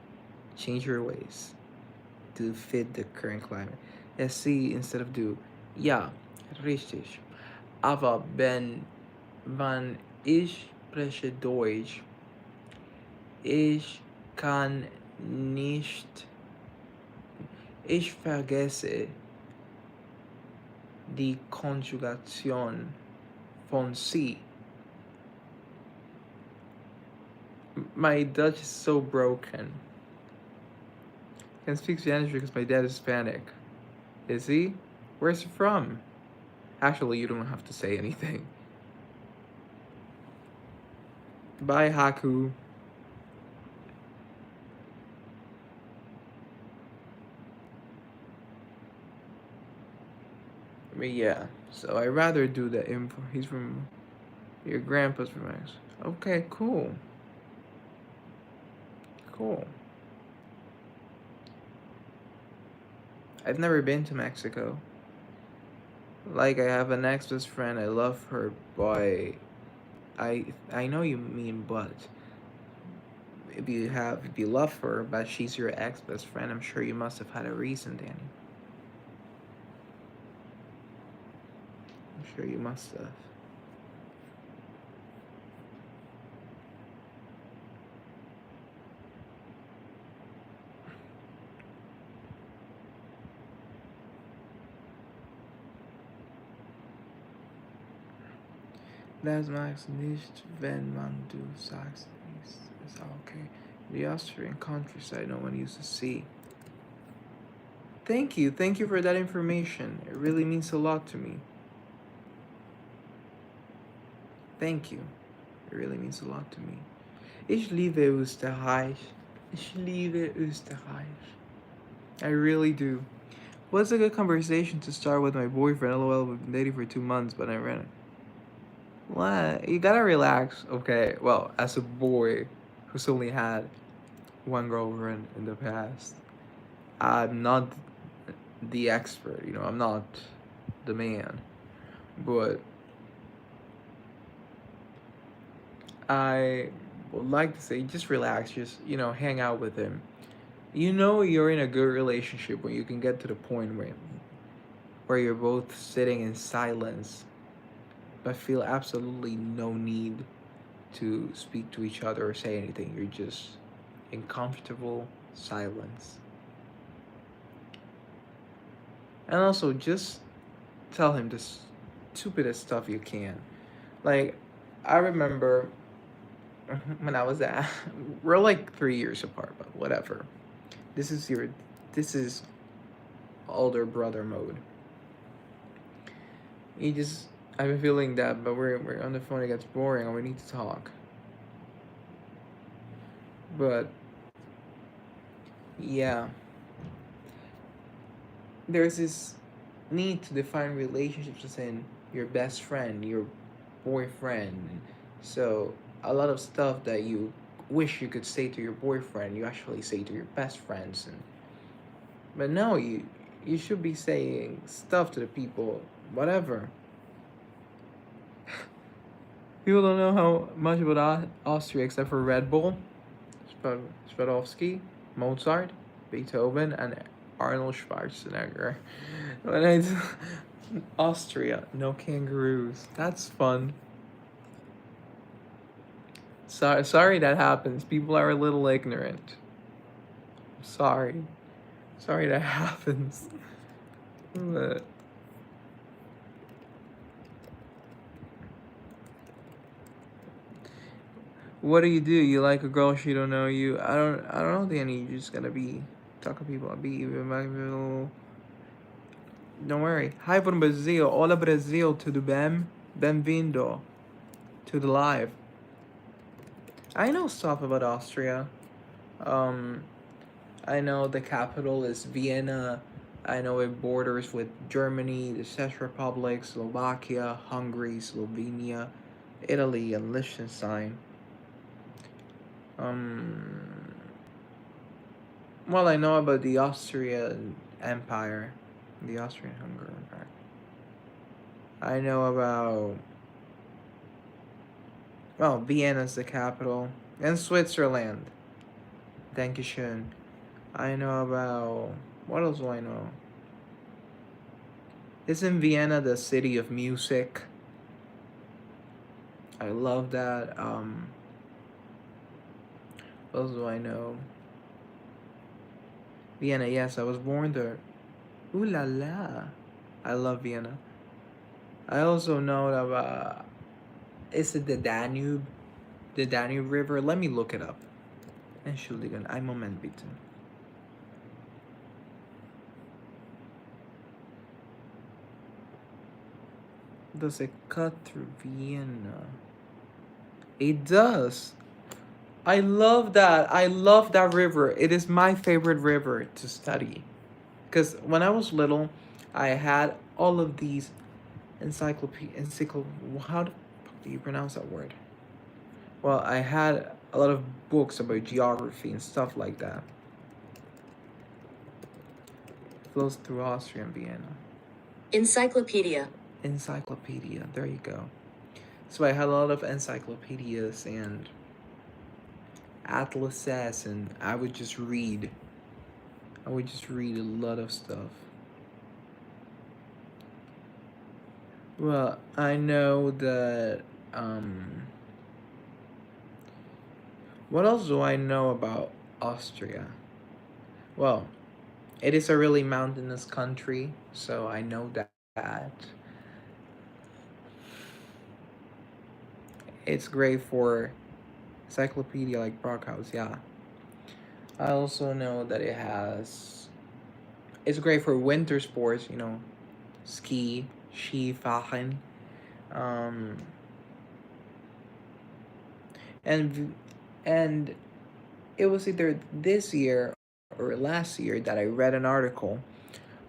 change your ways to fit the current climate. See instead of do. Ja, richtig. Aber wann ich spreche Deutsch, ich kann nicht, ich vergesse die Konjugation von sie. My Dutch is so broken. I can speak Spanish because my dad is Hispanic. Is he? Where's he from? Actually, you don't have to say anything. Bye, Haku. But yeah, so I rather do the info. He's from your grandpa's from Mexico. Okay, cool. Cool. I've never been to Mexico. Like, I have an ex-best friend. I love her, boy. I know you mean, but if you love her, but she's your ex-best friend, I'm sure you must have had a reason, Danny. I'm sure you must have. Das magst nicht, wenn man du sagst, ist okay. The Austrian countryside no one used to see. Thank you for that information. It really means a lot to me. Thank you. It really means a lot to me. Ich liebe Österreich. Ich liebe Österreich. I really do. What's a good conversation to start with my boyfriend? LOL, we've been dating for 2 months, but I ran it. What? You gotta relax. Okay, well, as a boy who's only had one girlfriend in the past, I'm not the expert, you know, I'm not the man. But I would like to say just relax, just, you know, hang out with him. You know you're in a good relationship when you can get to the point where you're both sitting in silence but feel absolutely no need to speak to each other or say anything. You're just in comfortable silence. And also just tell him the stupidest stuff you can. Like, I remember when I was at, we're like 3 years apart, but whatever. This is older brother mode. You just, I've been feeling that, but we're on the phone, it gets boring, and we need to talk. But yeah, there's this need to define relationships as in your best friend, your boyfriend. So a lot of stuff that you wish you could say to your boyfriend, you actually say to your best friends. And but no, you should be saying stuff to the people, whatever. People don't know how much about Austria except for Red Bull, Swarovski, Mozart, Beethoven, and Arnold Schwarzenegger. When I Austria, no kangaroos. That's fun. Sorry that happens. People are a little ignorant. Sorry. Sorry that happens. But what do? You like a girl she don't know you? I don't think any you just gotta be talking to people. Don't worry. Hi from Brazil. Hola Brazil, tudo bem? Bem-vindo to the live. I know stuff about Austria. Um, I know the capital is Vienna. I know it borders with Germany, the Czech Republic, Slovakia, Hungary, Slovenia, Italy, and Liechtenstein. Well, I know about the Austrian Empire, the Austrian-Hungarian Empire. I know about, well, Vienna's the capital, and Switzerland. Dankeschön. I know about, what else do I know? Isn't Vienna the city of music? I love that. What else do I know? Vienna, yes, I was born there. Ooh la la. I love Vienna. I also know about, is it the Danube? The Danube River? Let me look it up. Entschuldigung, einen Moment bitte. Does it cut through Vienna? It does. I love that. I love that river. It is my favorite river to study. Because when I was little, I had all of these how the fuck do you pronounce that word? Well, I had a lot of books about geography and stuff like that. It flows through Austria and Vienna. Encyclopedia. Encyclopedia. There you go. So I had a lot of encyclopedias and atlases, and I would just read. I would just read a lot of stuff. Well, I know that. What else do I know about Austria? Well, it is a really mountainous country, so I know that. It's great for encyclopedia like Brockhaus, yeah. I also know that it has. It's great for winter sports, ski, Skifahren. Um, and and it was either this year or last year that I read an article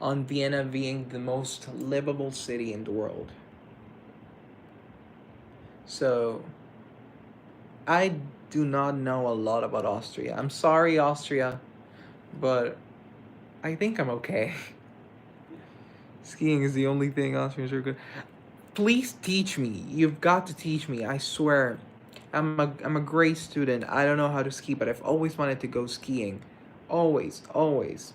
on Vienna being the most livable city in the world. So I do not know a lot about Austria. I'm sorry, Austria, but I think I'm okay. Skiing is the only thing Austrians are good. Please teach me. You've got to teach me. I swear. I'm a great student. I don't know how to ski, but I've always wanted to go skiing. Always, always.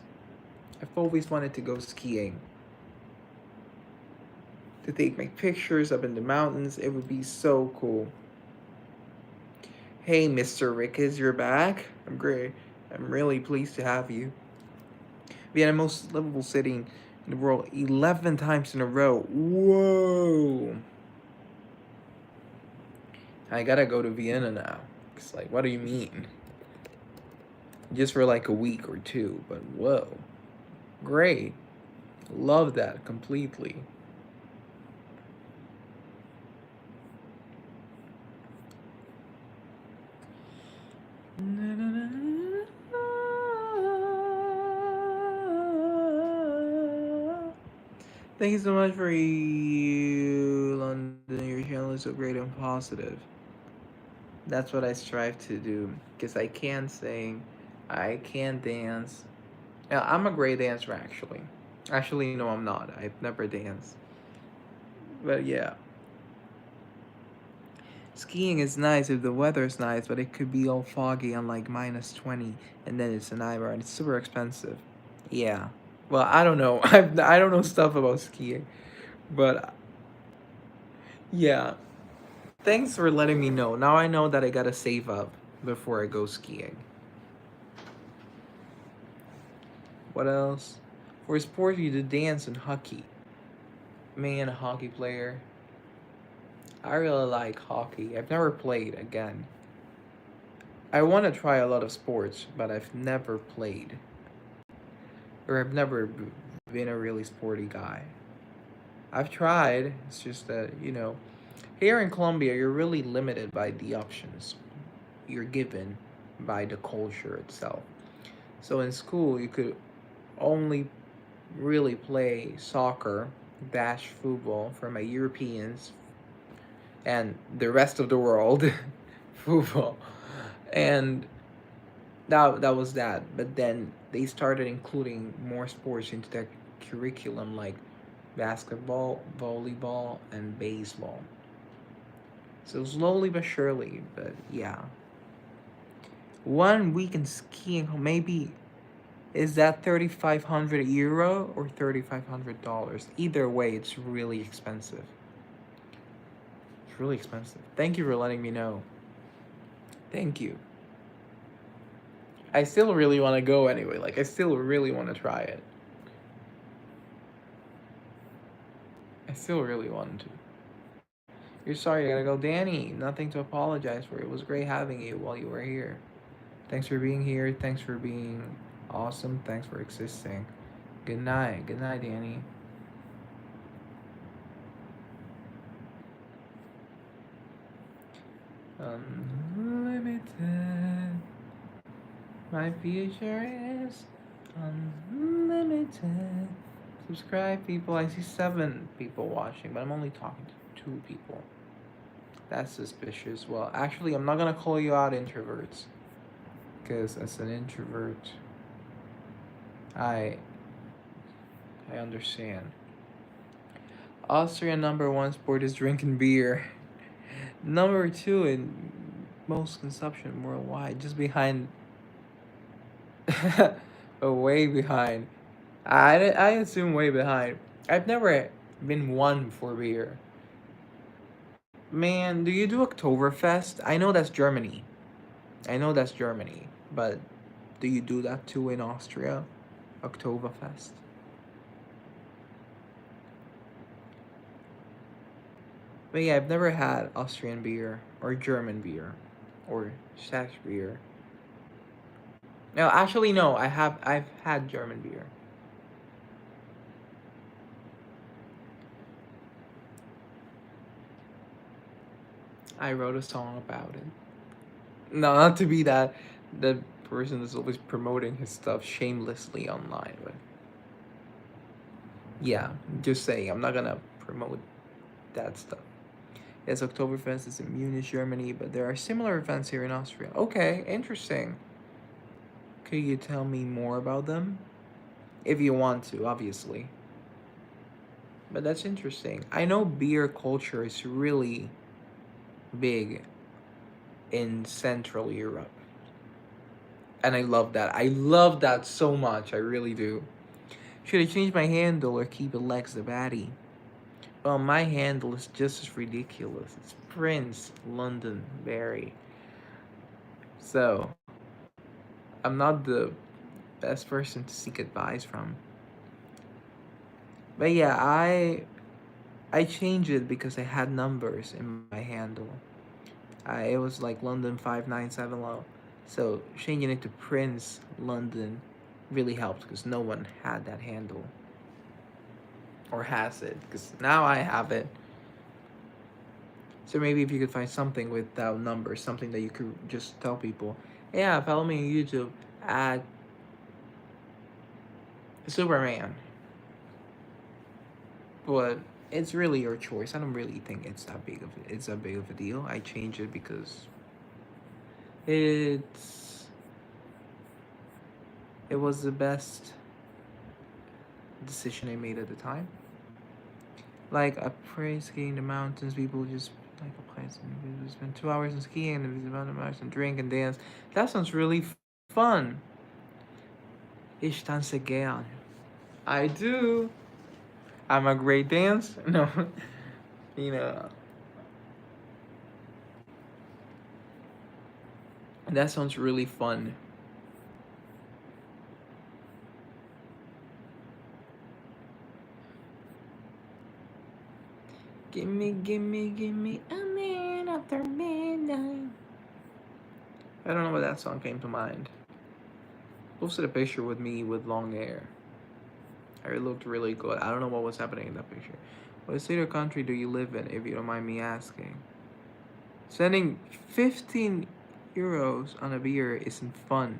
I've always wanted to go skiing. To take my pictures up in the mountains, it would be so cool. Hey, Mr. Rickes, you're back. I'm great. I'm really pleased to have you. Vienna, most livable city in the world, 11 times in a row. Whoa. I gotta go to Vienna now. It's like, what do you mean? Just for like a week or two, but whoa. Great. Love that completely. Thank you so much for you, London. Your channel is so great and positive. That's what I strive to do. Because I can sing, I can dance. Yeah, I'm a great dancer, actually. Actually, no, I'm not. I've never danced. But yeah. Skiing is nice if the weather's nice, but it could be all foggy and like -20, and then it's a nightmare and it's super expensive. Yeah. Well, I don't know. I don't know stuff about skiing, but yeah. Thanks for letting me know. Now I know that I gotta save up before I go skiing. What else? For sport, you do dance and hockey. Man, a hockey player. I really like hockey. I've never played again. I want to try a lot of sports, but I've never played. Or I've never been a really sporty guy. I've tried. It's just that, here in Colombia, you're really limited by the options you're given by the culture itself. So in school, you could only really play soccer dash football for my Europeans and the rest of the world football. And that was that. But then they started including more sports into their curriculum like basketball, volleyball, and baseball. So slowly but surely, but yeah. 1 week in skiing, maybe is that 3,500 euro or $3,500? Either way, it's really expensive. It's really expensive. Thank you for letting me know. Thank you. I still really want to go anyway. Like, I still really want to try it. I still really want to. You're sorry, I gotta go. Danny, nothing to apologize for. It was great having you while you were here. Thanks for being here. Thanks for being awesome. Thanks for existing. Good night. Good night, Danny. Unlimited. My future is unlimited. Subscribe, people. I see 7 people watching, but I'm only talking to 2 people. That's suspicious. Well, actually, I'm not gonna call you out, introverts, because as an introvert, I understand. Austria *1 sport is drinking beer. #2 in most consumption worldwide, just behind, way behind. I assume way behind. I've never Been one for beer. Man, do you do Oktoberfest? I know that's Germany. I know that's Germany, but do you do that too in Austria? Oktoberfest. But yeah, I've never had Austrian beer or German beer or Czech beer. No, actually no, I've had German beer. I wrote a song about it. No, not to be that the person that's always promoting his stuff shamelessly online, but yeah, just saying, I'm not gonna promote that stuff. Yes, Oktoberfest is in Munich, Germany, but there are similar events here in Austria. Okay, interesting. Could you tell me more about them? If you want to, obviously. But that's interesting. I know beer culture is really big in Central Europe. And I love that. I love that so much. I really do. Should I change my handle or keep it Lex the Baddie? Well, my handle is just as ridiculous. It's Prince London Barry. So, I'm not the best person to seek advice from. But yeah, I changed it because I had numbers in my handle. It was like London 5970. So changing it to Prince London really helped because no one had that handle or has it because now I have it. So maybe if you could find something without numbers, something that you could just tell people, yeah, follow me on YouTube at Superman. But it's really your choice. I don't really think it's that big of a deal. I changed it because it's it was the best decision I made at the time. Like a praise skiing in the mountains, people just like a place and people spend 2 hours in skiing and visit mountain bikes and drink and dance. That sounds really fun. Ich tanze gern. I do. I'm a great dance. No, you know that sounds really fun. Gimme, gimme, gimme a man after midnight. I don't know why that song came to mind. Posted a picture with me with long hair. It looked really good. I don't know what was happening in that picture. What state or country do you live in, if you don't mind me asking? Sending 15 euros on a beer isn't fun.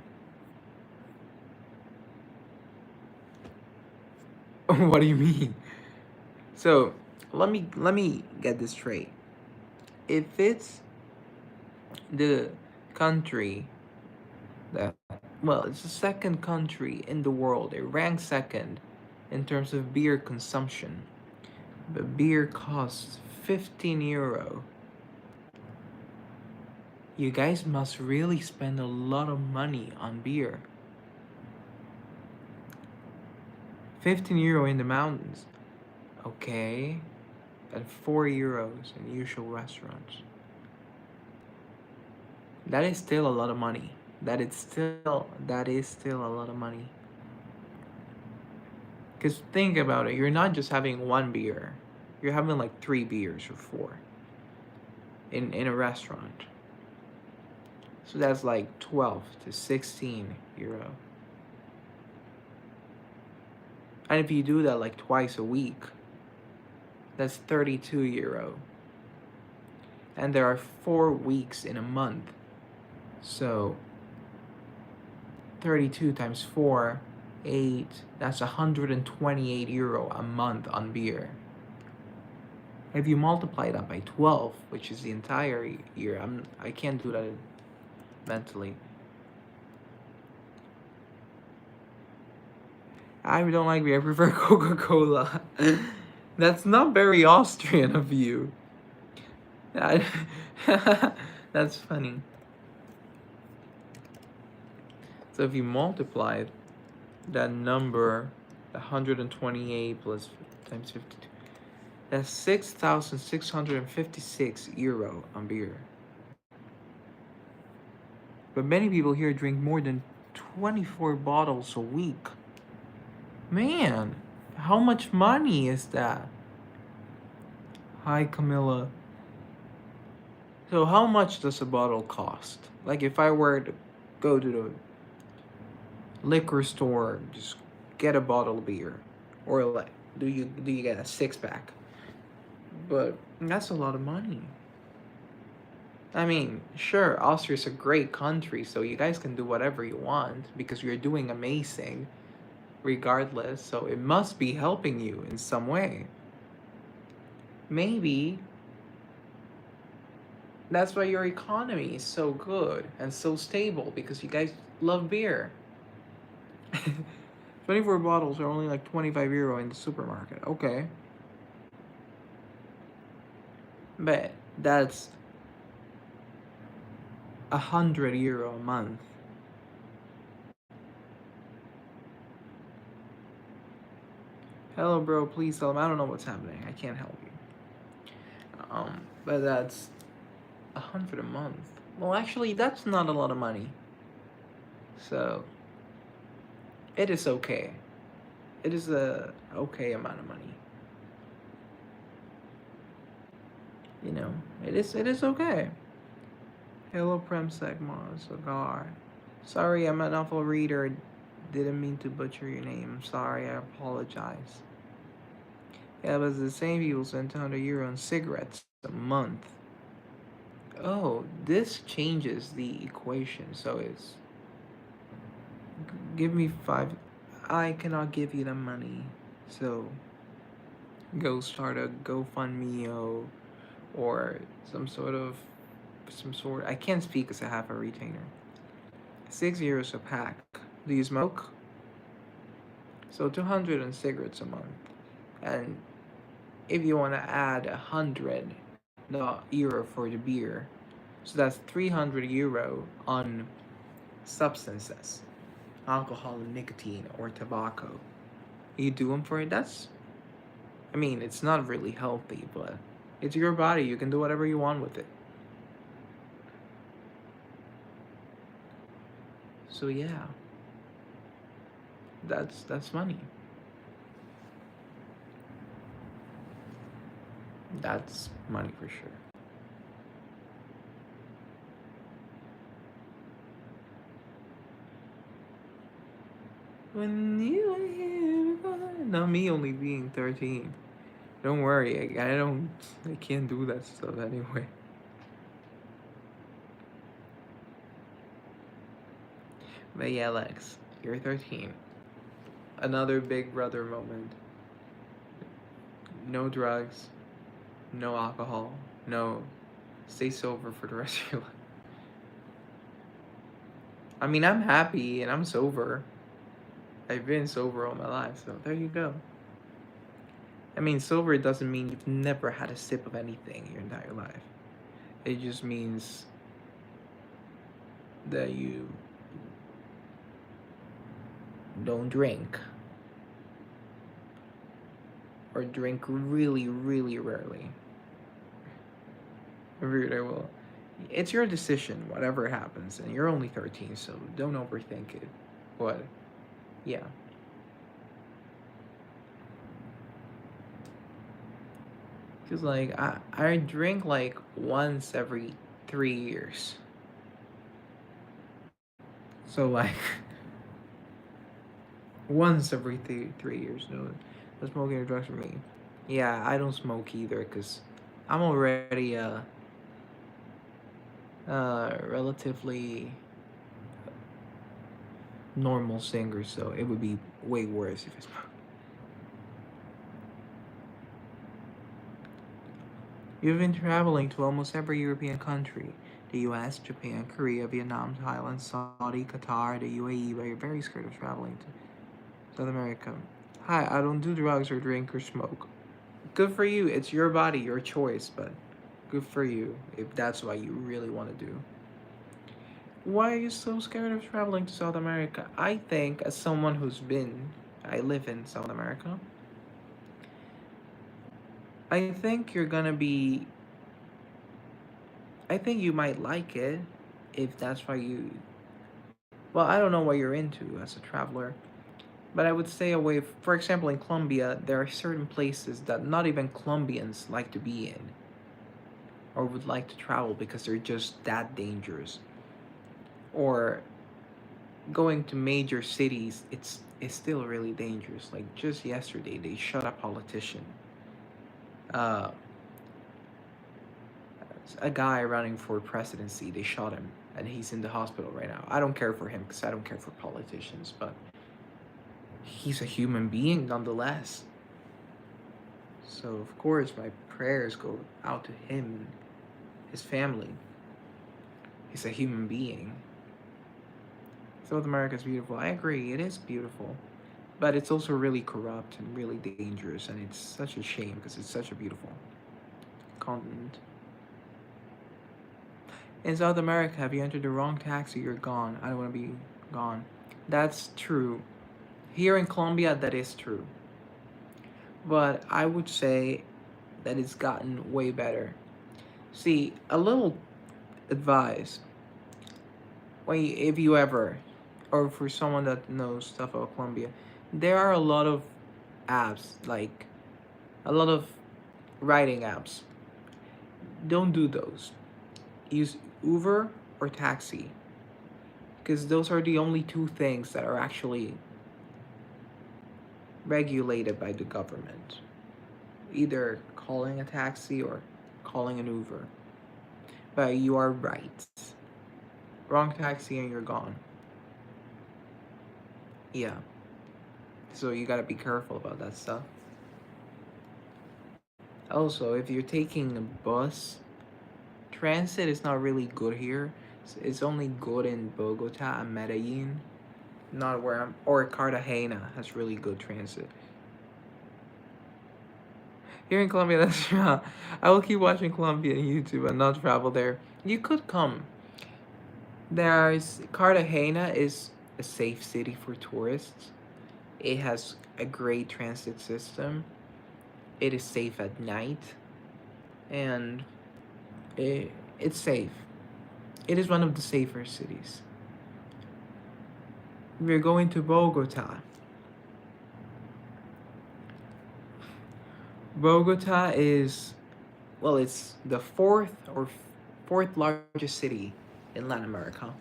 What do you mean? So let me get this straight. If it's the country that, well, it's the second country in the world, it ranks second in terms of beer consumption, but beer costs 15 euro. You guys must really spend a lot of money on beer. 15 euro in the mountains. Okay. And 4 euros in usual restaurants. That is still a lot of money. That is still a lot of money. Cause think about it, you're not just having one beer. You're having like 3 beers or 4 in a restaurant. So that's like 12 to 16 euro. And if you do that like twice a week, that's 32 euro. And there are 4 weeks in a month. So 32 times 4, 8, that's 128 euro a month on beer. If you multiply that by 12, which is the entire year, I can't do that mentally. I don't like beer, I prefer Coca-Cola. That's not very Austrian of you. That's funny. So if you multiply that number, 128 plus times 52, That's 6,656 euro on beer. But many people here drink more than 24 bottles a week. Man, how much money is that? Hi, Camilla. So, how much does a bottle cost? Like, if I were to go to the liquor store, just get a bottle of beer, or like, do you get a 6 pack? But that's a lot of money. I mean, sure, Austria's a great country, so you guys can do whatever you want because you're doing amazing regardless, so it must be helping you in some way. Maybe that's why your economy is so good and so stable because you guys love beer. 24 bottles are only like 25 euro in the supermarket. Okay. But that's 100 euro a month. Hello, bro. Please tell him. I don't know what's happening. I can't help you. But that's 100 a month. Well, actually, that's not a lot of money. So it is okay. It is a okay amount of money. You know, it is okay. Hello, Prem Segma Cigar. Sorry, I'm an awful reader. Didn't mean to butcher your name. Sorry, I apologize. Yeah, but it's the same people spend 200 euro on cigarettes a month. Oh, this changes the equation. So it's give me 5. I cannot give you the money. So go start a GoFundMe or some sort. I can't speak because I have a retainer. 6 euros a pack. Do you smoke? So 200 on cigarettes a month. And if you want to add 100 euro for the beer, so that's 300 euro on substances, alcohol, nicotine, or tobacco. You do them for it. I mean, it's not really healthy, but it's your body. You can do whatever you want with it. So yeah, that's money. That's money for sure. When you are here, not me only being 13. Don't worry, I can't do that stuff anyway. But yeah, Lex, you're 13. Another big brother moment. No drugs, no alcohol, no. Stay sober for the rest of your life. I mean, I'm happy and I'm sober. I've been sober all my life, so there you go. I mean, sober doesn't mean you've never had a sip of anything your entire life. It just means that you don't drink or drink really, really rarely. Very well. It's your decision, whatever happens, and you're only 13, so don't overthink it. But yeah. Cause like I drink like once every 3 years. So like once every 3 years. No smoking or drugs for me. Yeah, I don't smoke either, cause I'm already relatively normal singer, so it would be way worse if I smoked. You've been traveling to almost every European country: the US, Japan, Korea, Vietnam, Thailand, Saudi, Qatar, the UAE, but you're very scared of traveling to South America. Hi, I don't do drugs or drink or smoke. Good for you. It's your body, your choice, but good for you if that's what you really want to do. Why are you so scared of traveling to South America? I think, as someone I live in South America, I think you're gonna be. I think you might like it if that's why you. Well, I don't know what you're into as a traveler, but I would stay away. For example, in Colombia, there are certain places that not even Colombians like to be in or would like to travel because they're just that dangerous. Or going to major cities, it's still really dangerous. Like just yesterday, they shot a politician, uh, a guy running for presidency. They shot him, and he's in the hospital right now. I don't care for him because I don't care for politicians, but he's a human being nonetheless. So of course, my prayers go out to him and his family. He's a human being. South America is beautiful. I agree, it is beautiful. But it's also really corrupt and really dangerous, and it's such a shame because it's such a beautiful continent. In South America, have you entered the wrong taxi? You're gone. I don't want to be gone. That's true. Here in Colombia, that is true. But I would say that it's gotten way better. See, a little advice when if you ever, or for someone that knows stuff about Colombia, there are a lot of apps, like a lot of riding apps. Don't do those. Use Uber or taxi because those are the only two things that are actually regulated by the government. Either calling a taxi or calling an Uber. But you are right. Wrong taxi and you're gone. Yeah. So you gotta be careful about that stuff. Also, if you're taking a bus, transit is not really good here. It's only good in Bogota and Medellin. Not where I'm, or Cartagena has really good transit. Here in Colombia, that's true. I will keep watching Colombia on YouTube and not travel there. You could come. There's Cartagena is a safe city for tourists. It has a great transit system. It is safe at night, and it's safe. It is one of the safer cities. We're going to Bogota. Bogota is, well, it's the fourth largest city in Latin America.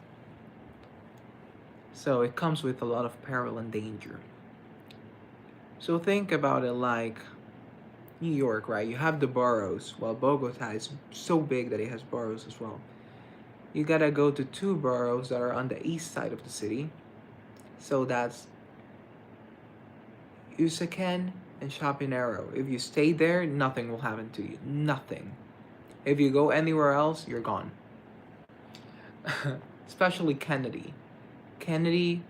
So it comes with a lot of peril and danger. So think about it like New York, right? You have the boroughs. Well, Bogota is so big that it has boroughs as well. You gotta go to two boroughs that are on the east side of the city. So that's Usaquén and Chapinero. If you stay there, nothing will happen to you. Nothing. If you go anywhere else, you're gone. Especially Kennedy. Kennedy,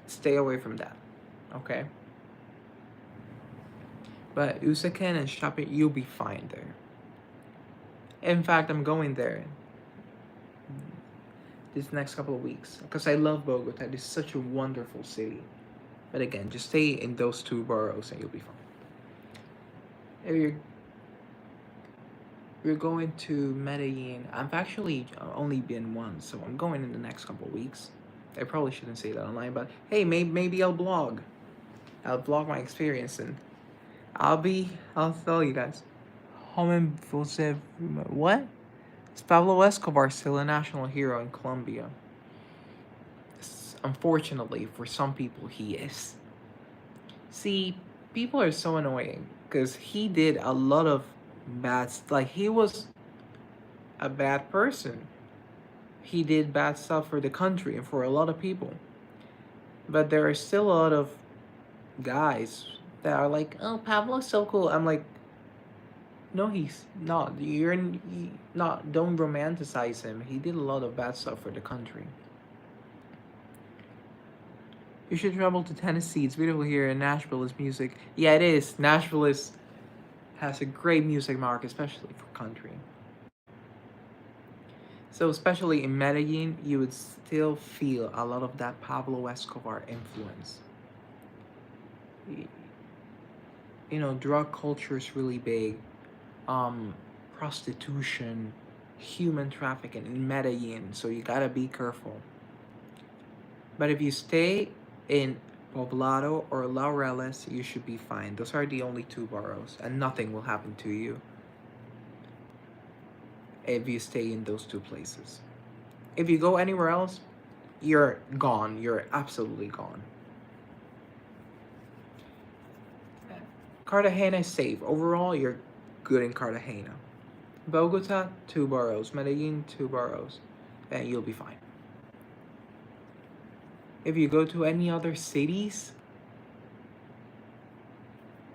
stay away from that. Okay? But Usaquén and Chapinero, you'll be fine there. In fact, I'm going there this next couple of weeks because I love Bogota. It's such a wonderful city. But again, just stay in those two boroughs and you'll be fine. If you're going to Medellin, I've actually only been once, so I'm going in the next couple of weeks. I probably shouldn't say that online, but hey, maybe I'll blog. I'll blog my experience and I'll tell you guys. What? Is Pablo Escobar still a national hero in Colombia? Unfortunately, for some people, he is. See, people are so annoying because he did a lot of bad, like he was a bad person. He did bad stuff for the country and for a lot of people. But there are still a lot of guys that are like, "Oh, Pablo's so cool." I'm like, "No, he's not. Not. Don't romanticize him. He did a lot of bad stuff for the country." You should travel to Tennessee. It's beautiful here, and Nashville is music. Yeah, it is. Nashville has a great music market, especially for country. So, especially in Medellin, you would still feel a lot of that Pablo Escobar influence. drug culture is really big. Um, Prostitution, human trafficking in Medellin. So you gotta be careful. But if you stay in Poblado or Laureles, you should be fine. Those are the only two boroughs, and nothing will happen to you if you stay in those two places. If you go anywhere else, you're gone. You're absolutely gone. Cartagena is safe. Overall, you're good in Cartagena. Bogota, two boroughs. Medellin, two boroughs. And you'll be fine. If you go to any other cities,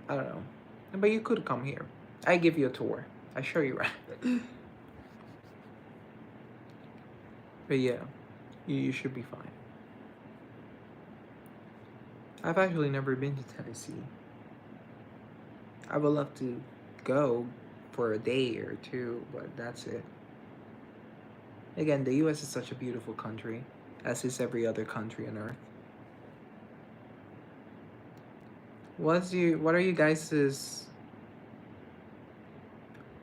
I don't know. But you could come here. I give you a tour. I show you around. But yeah, you should be fine. I've actually never been to Tennessee. I would love to go for a day or two, but that's it. Again, the US is such a beautiful country, as is every other country on earth. What are you guys'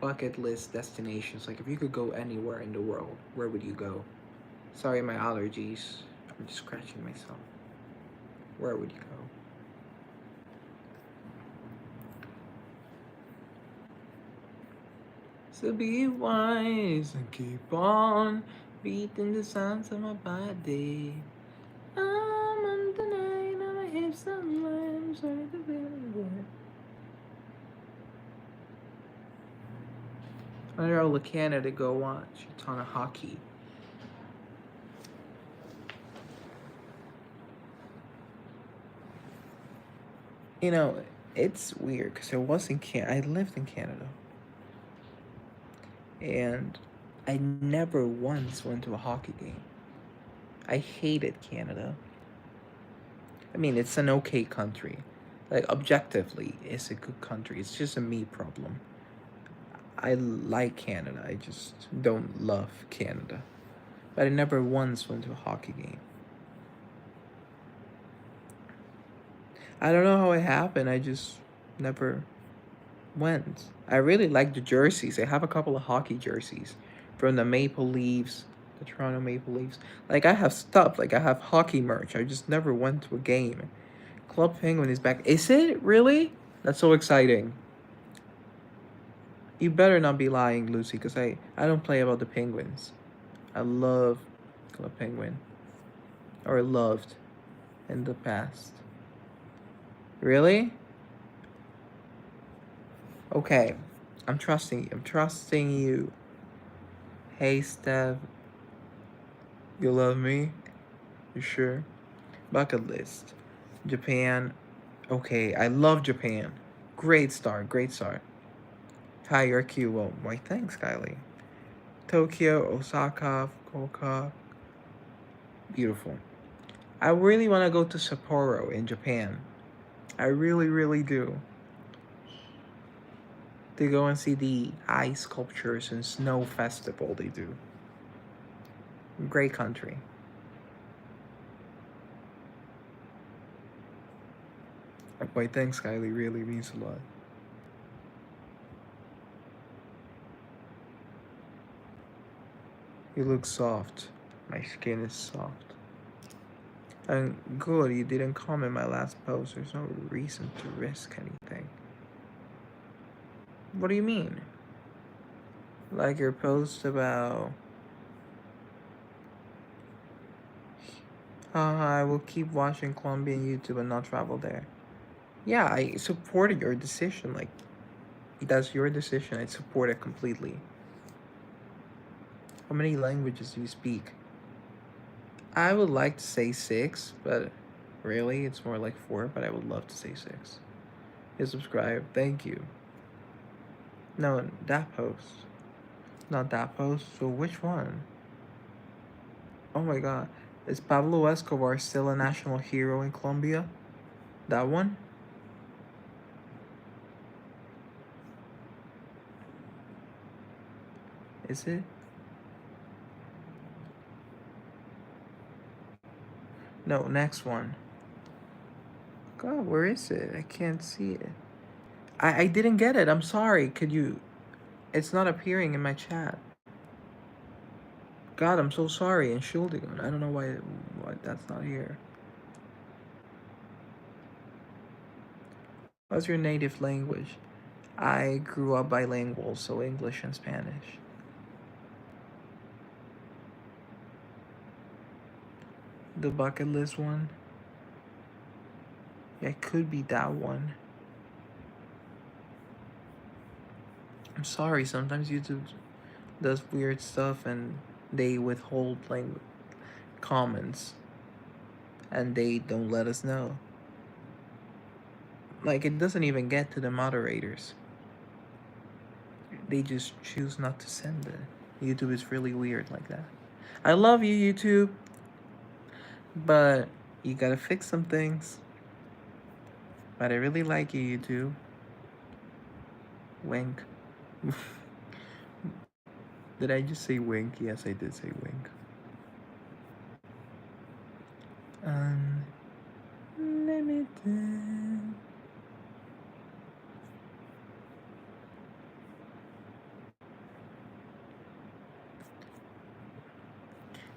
bucket list destinations? Like if you could go anywhere in the world, where would you go? Sorry, my allergies. I'm just scratching myself. Where would you go? So be wise and keep on beating the sounds of my body. I'm on the night, on my hips and limbs, ready to be there. I travel to Canada to go watch a ton of hockey. You know, it's weird because I lived in Canada, and I never once went to a hockey game. I hated Canada. I mean, it's an okay country. Like, objectively, it's a good country. It's just a me problem. I like Canada. I just don't love Canada. But I never once went to a hockey game. I don't know how it happened. I just never went. I really like the jerseys. I have a couple of hockey jerseys from the Maple Leafs, the Toronto Maple Leafs. Like, I have stuff. Like, I have hockey merch. I just never went to a game. Club Penguin is back. Is it? Really? That's so exciting. You better not be lying, Lucy, because I don't play about the Penguins. I love Club Penguin. Or loved in the past. Really? Okay. I'm trusting you. I'm trusting you. Hey, Steph. You love me? You sure? Bucket list. Japan. Okay, I love Japan. Great start. Great start. Hierarchy. Well, why thanks, Kylie. Tokyo, Osaka, Fukuoka. Beautiful. I really want to go to Sapporo in Japan. I really, really do. To go and see the ice sculptures and snow festival they do. Great country. Why thanks, Kylie, really means a lot. You look soft. My skin is soft. And good, you didn't comment my last post. There's no reason to risk anything. What do you mean? Like your post about I will keep watching Colombian YouTube and not travel there. Yeah, I supported your decision. Like, that's your decision. I support it completely. How many languages do you speak? I would like to say 6, but really, it's more like 4, but I would love to say 6. Hit subscribe. Thank you. No, that post. Not that post. So which one? Oh my god. Is Pablo Escobar still a national hero in Colombia? That one? Is it? No, next one. God, where is it? I can't see it. I didn't get it. I'm sorry. Could you? It's not appearing in my chat. God, I'm so sorry. Entschuldigung. I don't know why that's not here. What's your native language? I grew up bilingual, so English and Spanish. The bucket list one? Yeah, it could be that one. I'm sorry, sometimes YouTube does weird stuff and they withhold comments and they don't let us know. Like, it doesn't even get to the moderators. They just choose not to send it. YouTube is really weird like that. I love you, YouTube, but you gotta fix some things. But I really like you, YouTube. Wink. Did I just say wink? Yes, I did say wink. Unlimited.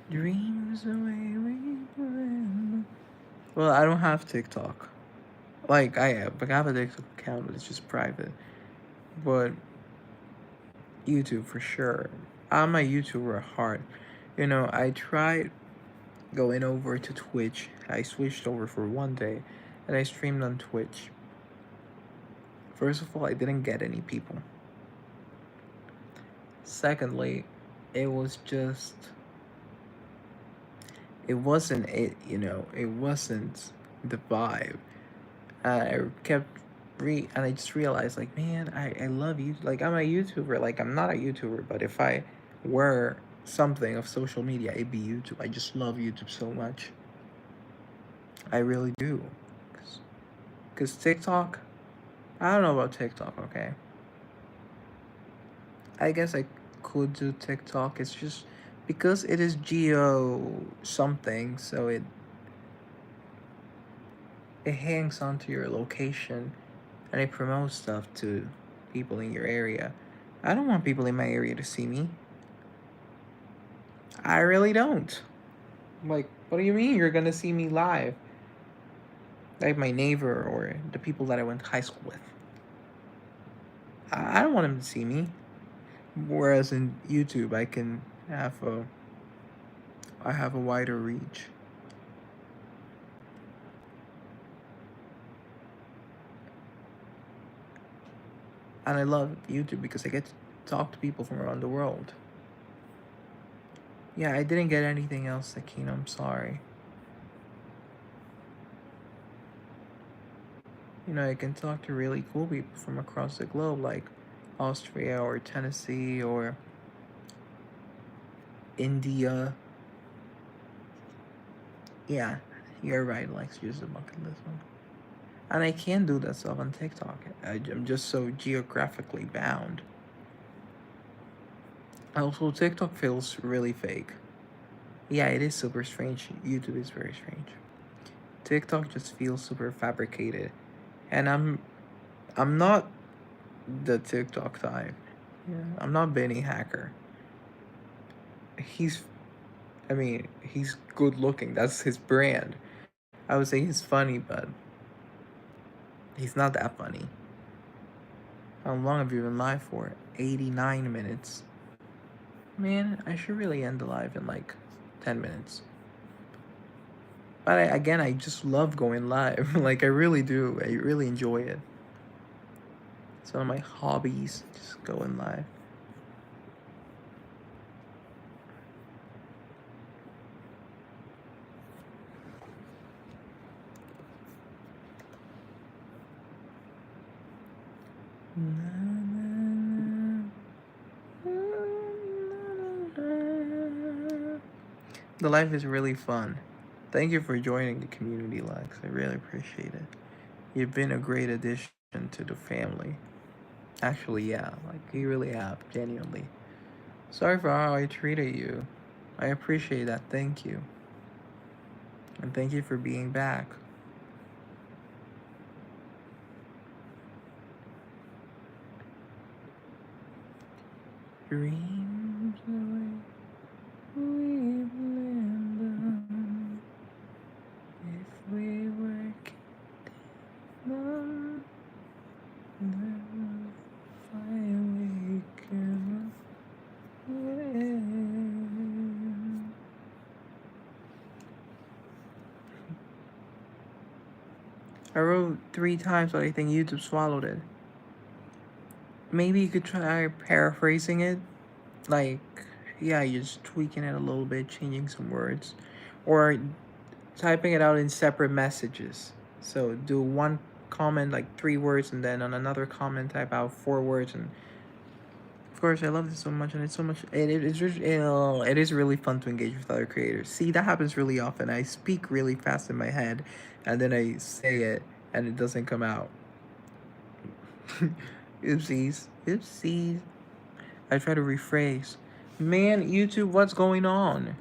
Dreams away we went. Well, I don't have TikTok. Like, I have a TikTok account, but it's just private. But YouTube for sure. I'm a YouTuber at heart. You know, I tried going over to Twitch. I switched over for one day and I streamed on Twitch. First of all, I didn't get any people. Secondly, it was just it wasn't it, it wasn't the vibe. I kept and I just realized like, man, I love you. Like, I'm a YouTuber. Like, I'm not a YouTuber, but if I were something of social media, it'd be YouTube. I just love YouTube so much. I really do. Cause TikTok, I don't know about TikTok. Okay, I guess I could do TikTok. It's just because it is geo something, so it hangs onto your location and it promotes stuff to people in your area. I don't want people in my area to see me. I really don't. Like, what do you mean you're gonna see me live? Like my neighbor or the people that I went to high school with. I don't want them to see me. Whereas in YouTube, I have a wider reach. And I love YouTube because I get to talk to people from around the world. Yeah, I didn't get anything else, Akino. I'm sorry. You know, I can talk to really cool people from across the globe, like Austria or Tennessee or India. Yeah, you're right, Lex. Use the bucket list one. And I can do that stuff on TikTok. I'm just so geographically bound. Also, TikTok feels really fake. Yeah, it is super strange. YouTube is very strange. TikTok just feels super fabricated. And I'm not the TikTok type. Yeah, I'm not Benny Hacker. He's he's good looking. That's his brand. I would say he's funny, but he's not that funny. How long have you been live for? 89 minutes. Man, I should really end the live in like 10 minutes. But I just love going live. Like, I really do. I really enjoy it. It's one of my hobbies, just going live. The life is really fun. Thank you for joining the community, Lex. I really appreciate it. You've been a great addition to the family. Actually, yeah, like, you really have, genuinely. Sorry for how I treated you. I appreciate that. Thank you. And thank you for being back. Dreams the way we planned them. If we were them, there was fire we can win. I wrote 3 times, but I think YouTube swallowed it. Maybe you could try paraphrasing it. Like, yeah, you're just tweaking it a little bit, changing some words. Or typing it out in separate messages. So do one comment like 3 words, and then on another comment type out 4 words. And of course, I love this so much, and it's so much. It is really fun to engage with other creators. See, that happens really often. I speak really fast in my head, and then I say it, and it doesn't come out. Oopsies, oopsies. I try to rephrase. Man, YouTube, what's going on?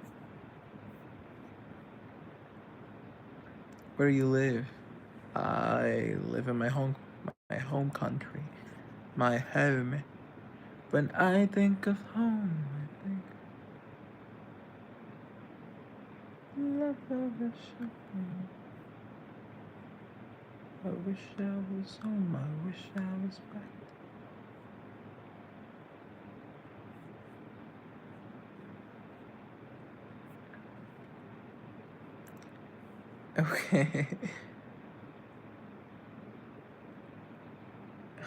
Where do you live? I live in my home country, my home. When I think of home, I think love of a shepherd. I wish I was home. I wish I was back. Okay.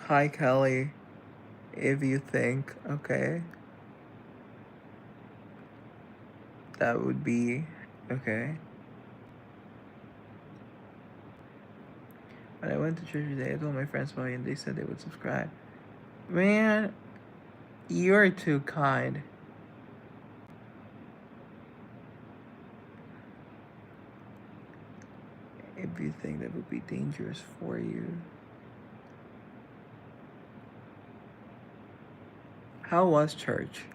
Hi, Kelly. If you think, okay, that would be okay. When I went to church today, I told my friends about it, and they said they would subscribe. Man, you're too kind. If you think that would be dangerous for you. How was church?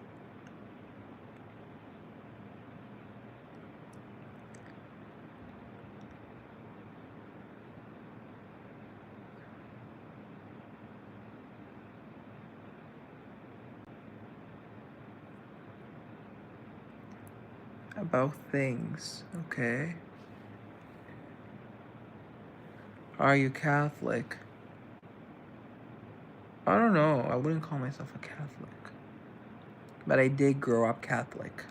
About things, okay? Are you Catholic? I don't know. I wouldn't call myself a Catholic. But I did grow up Catholic.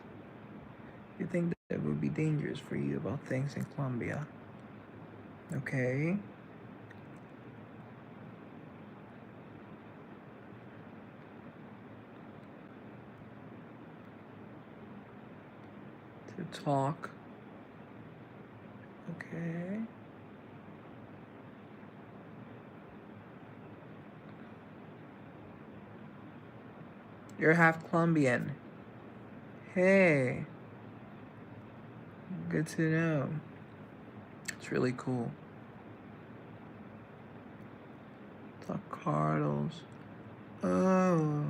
You think that it would be dangerous for you about things in Colombia? Okay. To talk. Okay. You're half Colombian. Hey. Good to know. It's really cool. Talk Cardinals. Oh.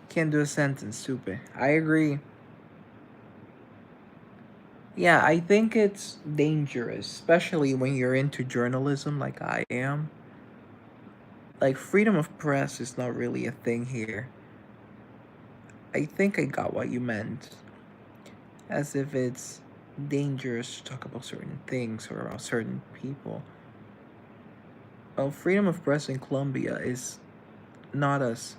Can't do a sentence, stupid. I agree. Yeah, I think it's dangerous, especially when you're into journalism like I am. Like, freedom of press is not really a thing here. I think I got what you meant. As if it's dangerous to talk about certain things or about certain people. Well, freedom of press in Colombia is not as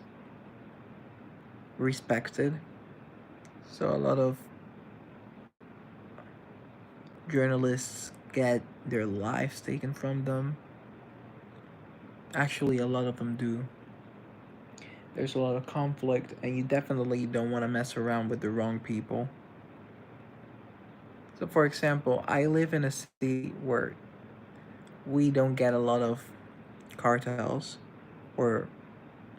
respected. So a lot of journalists get their lives taken from them. Actually, a lot of them do. There's a lot of conflict, and you definitely don't want to mess around with the wrong people. So, for example, I live in a city where we don't get a lot of cartels or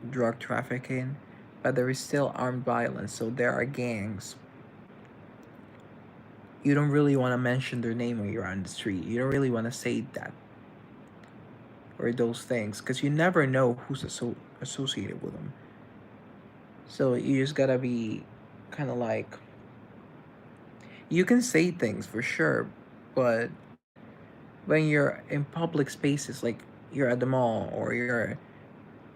drug trafficking, but there is still armed violence, so there are gangs. You don't really want to mention their name when you're on the street. You don't really want to say that or those things because you never know who's associated with them. So you just gotta be kind of like, you can say things for sure, But when you're in public spaces, like you're at the mall or you're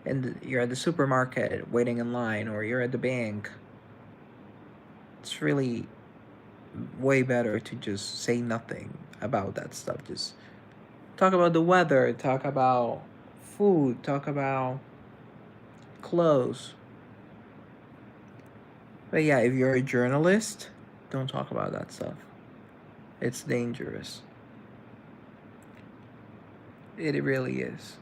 at the supermarket waiting in line or you're at the bank, it's really way better to just say nothing about that stuff. Just talk about the weather, talk about food, talk about clothes. But yeah, if you're a journalist, don't talk about that stuff. It's dangerous. It really is.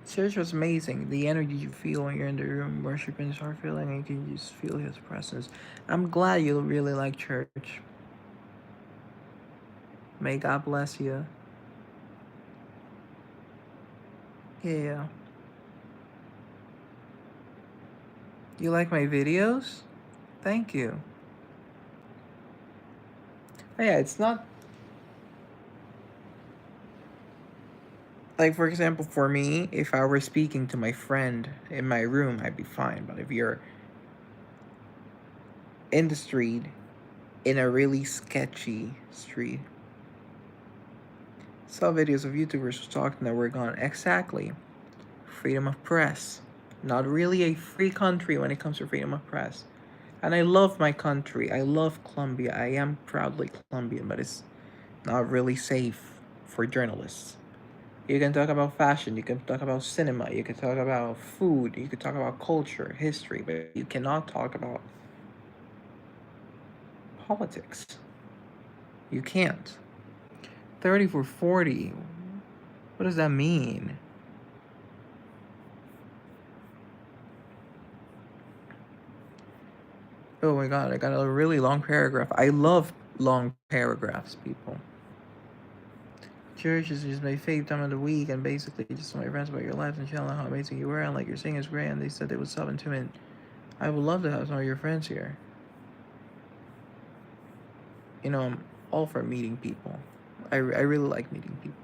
Church was amazing. The energy you feel when you're in the room worshiping, start feeling, and you can just feel His presence. I'm glad you really like church. May God bless you. Yeah. You like my videos? Thank you. But yeah, it's not like, for example, for me, if I were speaking to my friend in my room, I'd be fine. But if you're in the street, in a really sketchy street, saw videos of YouTubers who talking that we're gone. Exactly. Freedom of press. Not really a free country when it comes to freedom of press. And I love my country. I love Colombia. I am proudly Colombian, but it's not really safe for journalists. You can talk about fashion, you can talk about cinema, you can talk about food, you can talk about culture, history, but you cannot talk about politics. You can't. 30 for 40. What does that mean? Oh my god, I got a really long paragraph. I love long paragraphs, people. Church is just my favorite time of the week, and basically just tell my friends about your lives and telling how amazing you were, and like your singing is great, and they said they would sub into it. I would love to have some of your friends here. You know, I'm all for meeting people. I really like meeting people.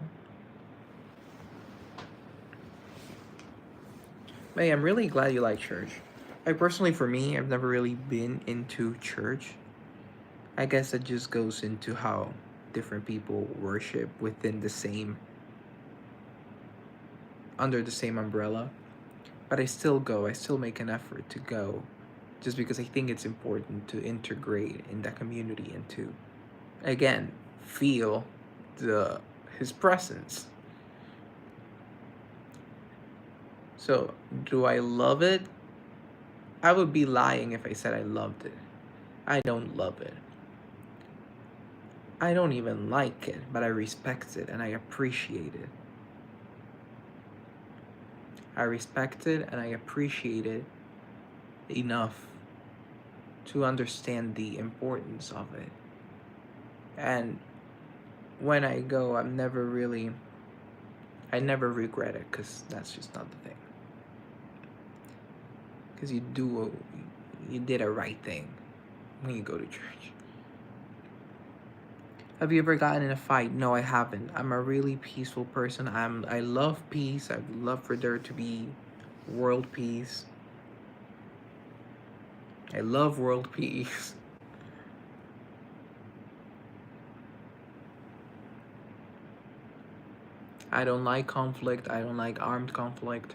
Hey, I'm really glad you like church. I personally, for me, I've never really been into church. I guess it just goes into how different people worship within the same, under the same umbrella. But I still go, I still make an effort to go just because I think it's important to integrate in that community and to, again, feel the his presence. So, do I love it? I would be lying if I said I loved it. I don't love it. I don't even like it, but I respect it and I appreciate it. I respect it and I appreciate it enough to understand the importance of it. And when I go, I never regret it because that's just not the thing. Because you did a right thing when you go to church. Have you ever gotten in a fight? No, I haven't. I'm a really peaceful person. I love peace. I love for there to be world peace. I love world peace. I don't like conflict. I don't like armed conflict.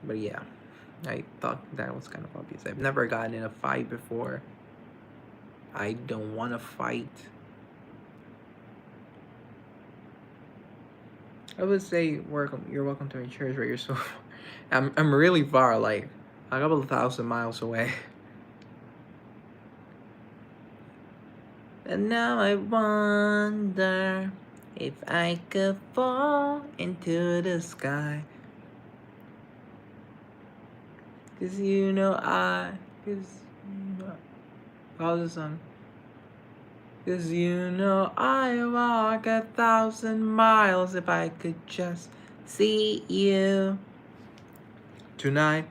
But yeah, I thought that was kind of obvious. I've never gotten in a fight before. I don't want to fight. I would say welcome. You're welcome to my church, but you're so. I'm really far, like a couple of thousand miles away. And now I wonder if I could fall into the sky. Cause you know how's the song? Cause you know I walk 1,000 miles if I could just see you tonight.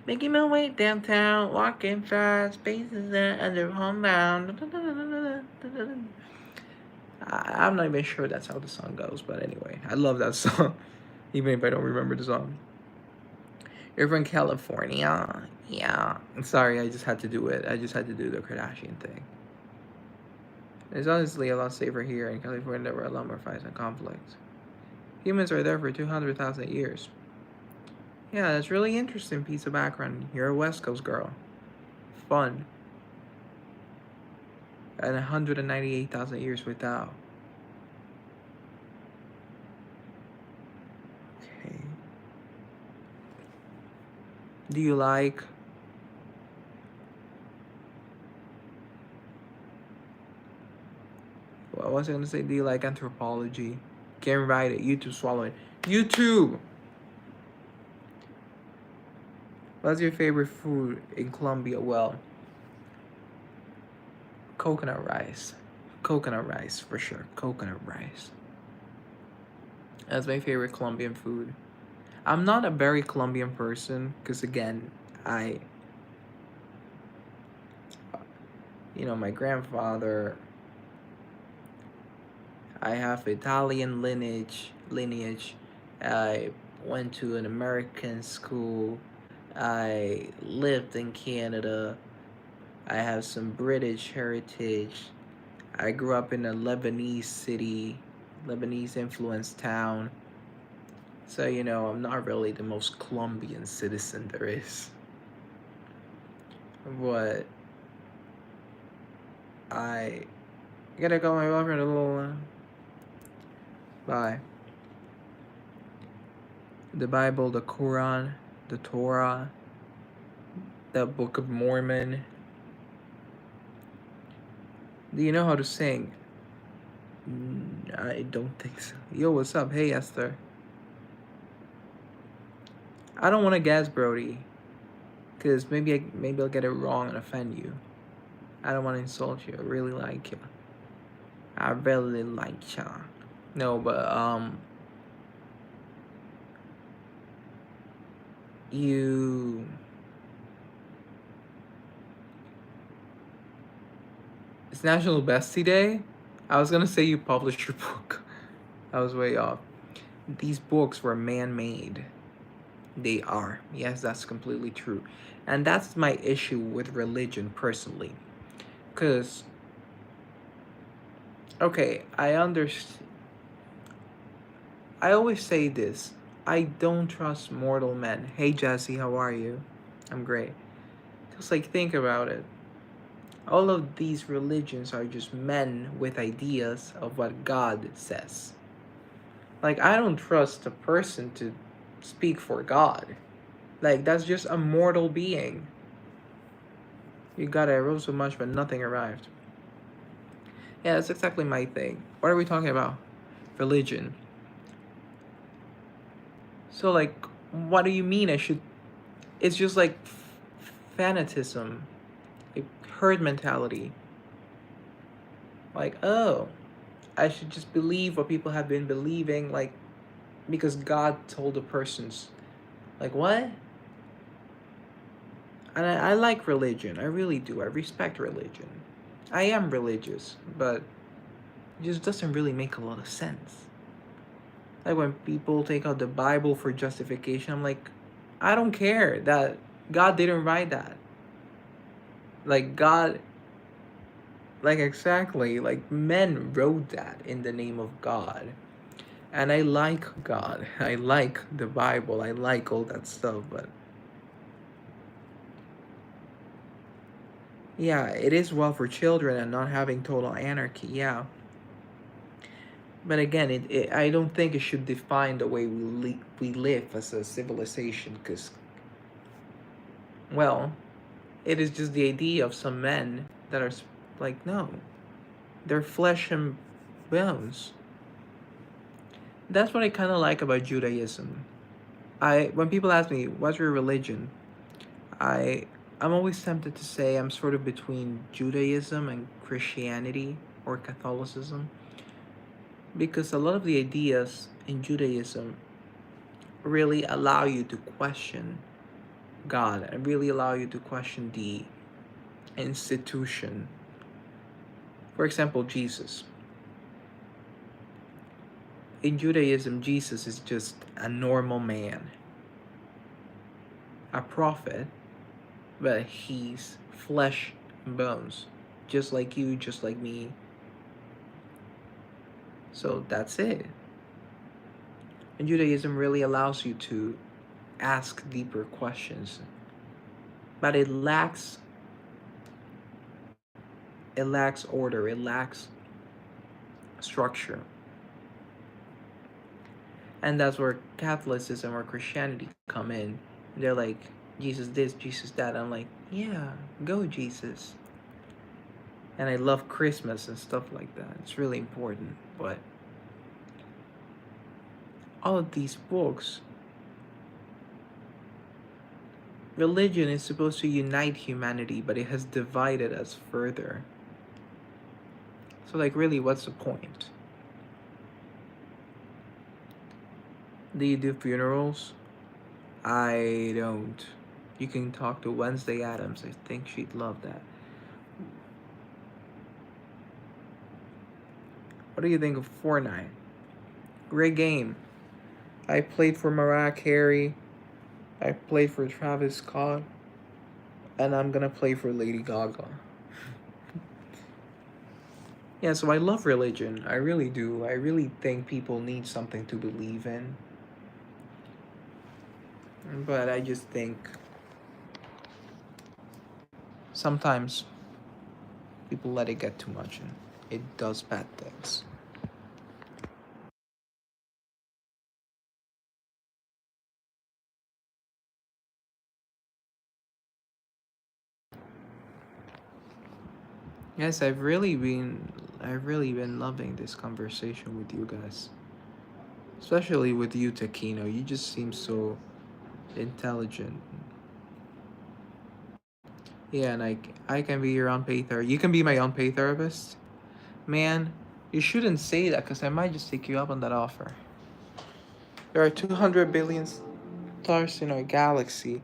Making my way downtown, walking fast, spaces that under homebound. I'm not even sure that's how the song goes, but anyway, I love that song, even if I don't remember the song. You're from California? Yeah. Sorry, I just had to do it. I just had to do the Kardashian thing. It's honestly a lot safer here in California. There were a lot more fights and conflicts. Humans are there for 200,000 years. Yeah, that's really interesting piece of background. You're a West Coast girl. Fun. And 198,000 years without. Okay. Do you like... What was I going to say? Do you like anthropology? Can't write it. YouTube swallow it. YouTube! What's your favorite food in Colombia? Well, coconut rice. Coconut rice, for sure. Coconut rice. That's my favorite Colombian food. I'm not a very Colombian person, because again, my grandfather, I have Italian lineage. I went to an American school. I lived in Canada. I have some British heritage. I grew up in a Lebanese city, Lebanese influenced town. So, I'm not really the most Colombian citizen there is. But I gotta call my boyfriend a little. Bye. The Bible, the Quran, the Torah, the Book of Mormon. Do you know how to sing? I don't think so. Yo, what's up? Hey, Esther. I don't want to guess, Brody, because maybe I'll get it wrong and offend you. I don't want to insult you. I really like you. I really like you. No, but you. It's National Bestie Day. I was gonna say you published your book. I was way off. These books were man-made. They are. Yes, that's completely true. And that's my issue with religion personally. Because, okay, I understand. I always say this. I don't trust mortal men. Hey, Jesse, how are you? I'm great. Just think about it. All of these religions are just men with ideas of what God says. I don't trust a person to speak for God. That's just a mortal being. You got it, I wrote so much, but nothing arrived. Yeah, that's exactly my thing. What are we talking about? Religion. So, what do you mean I should... It's just fanatism. Herd mentality. Oh, I should just believe what people have been believing, because God told the persons. What? And I like religion. I really do. I respect religion. I am religious, but it just doesn't really make a lot of sense. When people take out the Bible for justification, I'm I don't care. That God didn't write that. God... exactly. Men wrote that in the name of God. And I like God. I like the Bible. I like all that stuff, but... Yeah, it is well for children and not having total anarchy, yeah. But again, I don't think it should define the way we live as a civilization, because, well, it is just the idea of some men that are no. They're flesh and bones. That's what I kind of like about Judaism. When people ask me, what's your religion? I'm always tempted to say I'm sort of between Judaism and Christianity or Catholicism, because a lot of the ideas in Judaism really allow you to question God and really allow you to question the institution. For example, Jesus. In Judaism, Jesus is just a normal man. a prophet, but he's flesh and bones, just like you, just like me. So that's it. And Judaism really allows you to ask deeper questions, but it lacks order, it lacks structure. And that's where Catholicism or Christianity come in. They're like, Jesus this, Jesus that. I'm like, yeah, go Jesus. And I love Christmas and stuff like that. It's really important. But all of these books, religion is supposed to unite humanity, but it has divided us further. So, like, really, what's the point? Do you do funerals? I don't. You can talk to Wednesday Adams. I think she'd love that. What do you think of Fortnite? Great game. I played for Mariah Carey. I played for Travis Scott. And I'm gonna play for Lady Gaga. Yeah, so I love religion. I really do. I really think people need something to believe in. But I just think sometimes people let it get too much and it does bad things. Yes, I've really been loving this conversation with you guys. Especially with you, Takino. You just seem so intelligent. Yeah, and I can be your unpaid therapist. You can be my unpaid therapist. Man, you shouldn't say that because I might just take you up on that offer. There are 200 billion stars in our galaxy,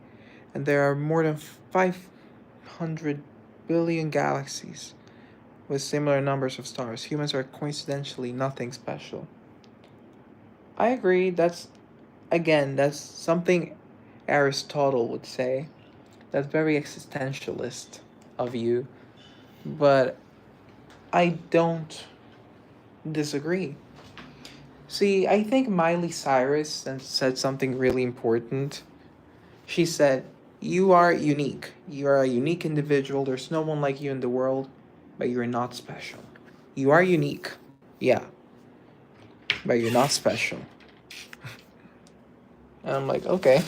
and there are more than 500 billion galaxies with similar numbers of stars. Humans are coincidentally nothing special. I agree. That's something Aristotle would say. That's very existentialist of you, but I don't disagree. See, I think Miley Cyrus said something really important. She said, "You are unique. You are a unique individual. There's no one like you in the world, but you're not special. You are unique, yeah, but you're not special." And I'm like, okay.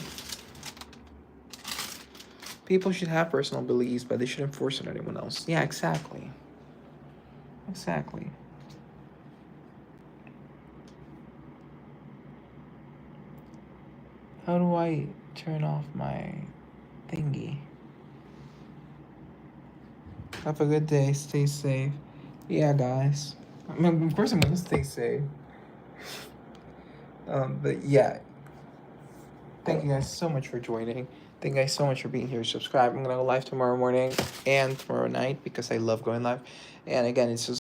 People should have personal beliefs, but they shouldn't force it on anyone else. Yeah, exactly. Exactly. How do I turn off my thingy? Have a good day. Stay safe. Yeah, guys. I mean, of course, I'm gonna stay safe. But yeah, thank you guys so much for joining. Thank you guys so much for being here. Subscribe. I'm gonna go live tomorrow morning and tomorrow night because I love going live. And again, it's just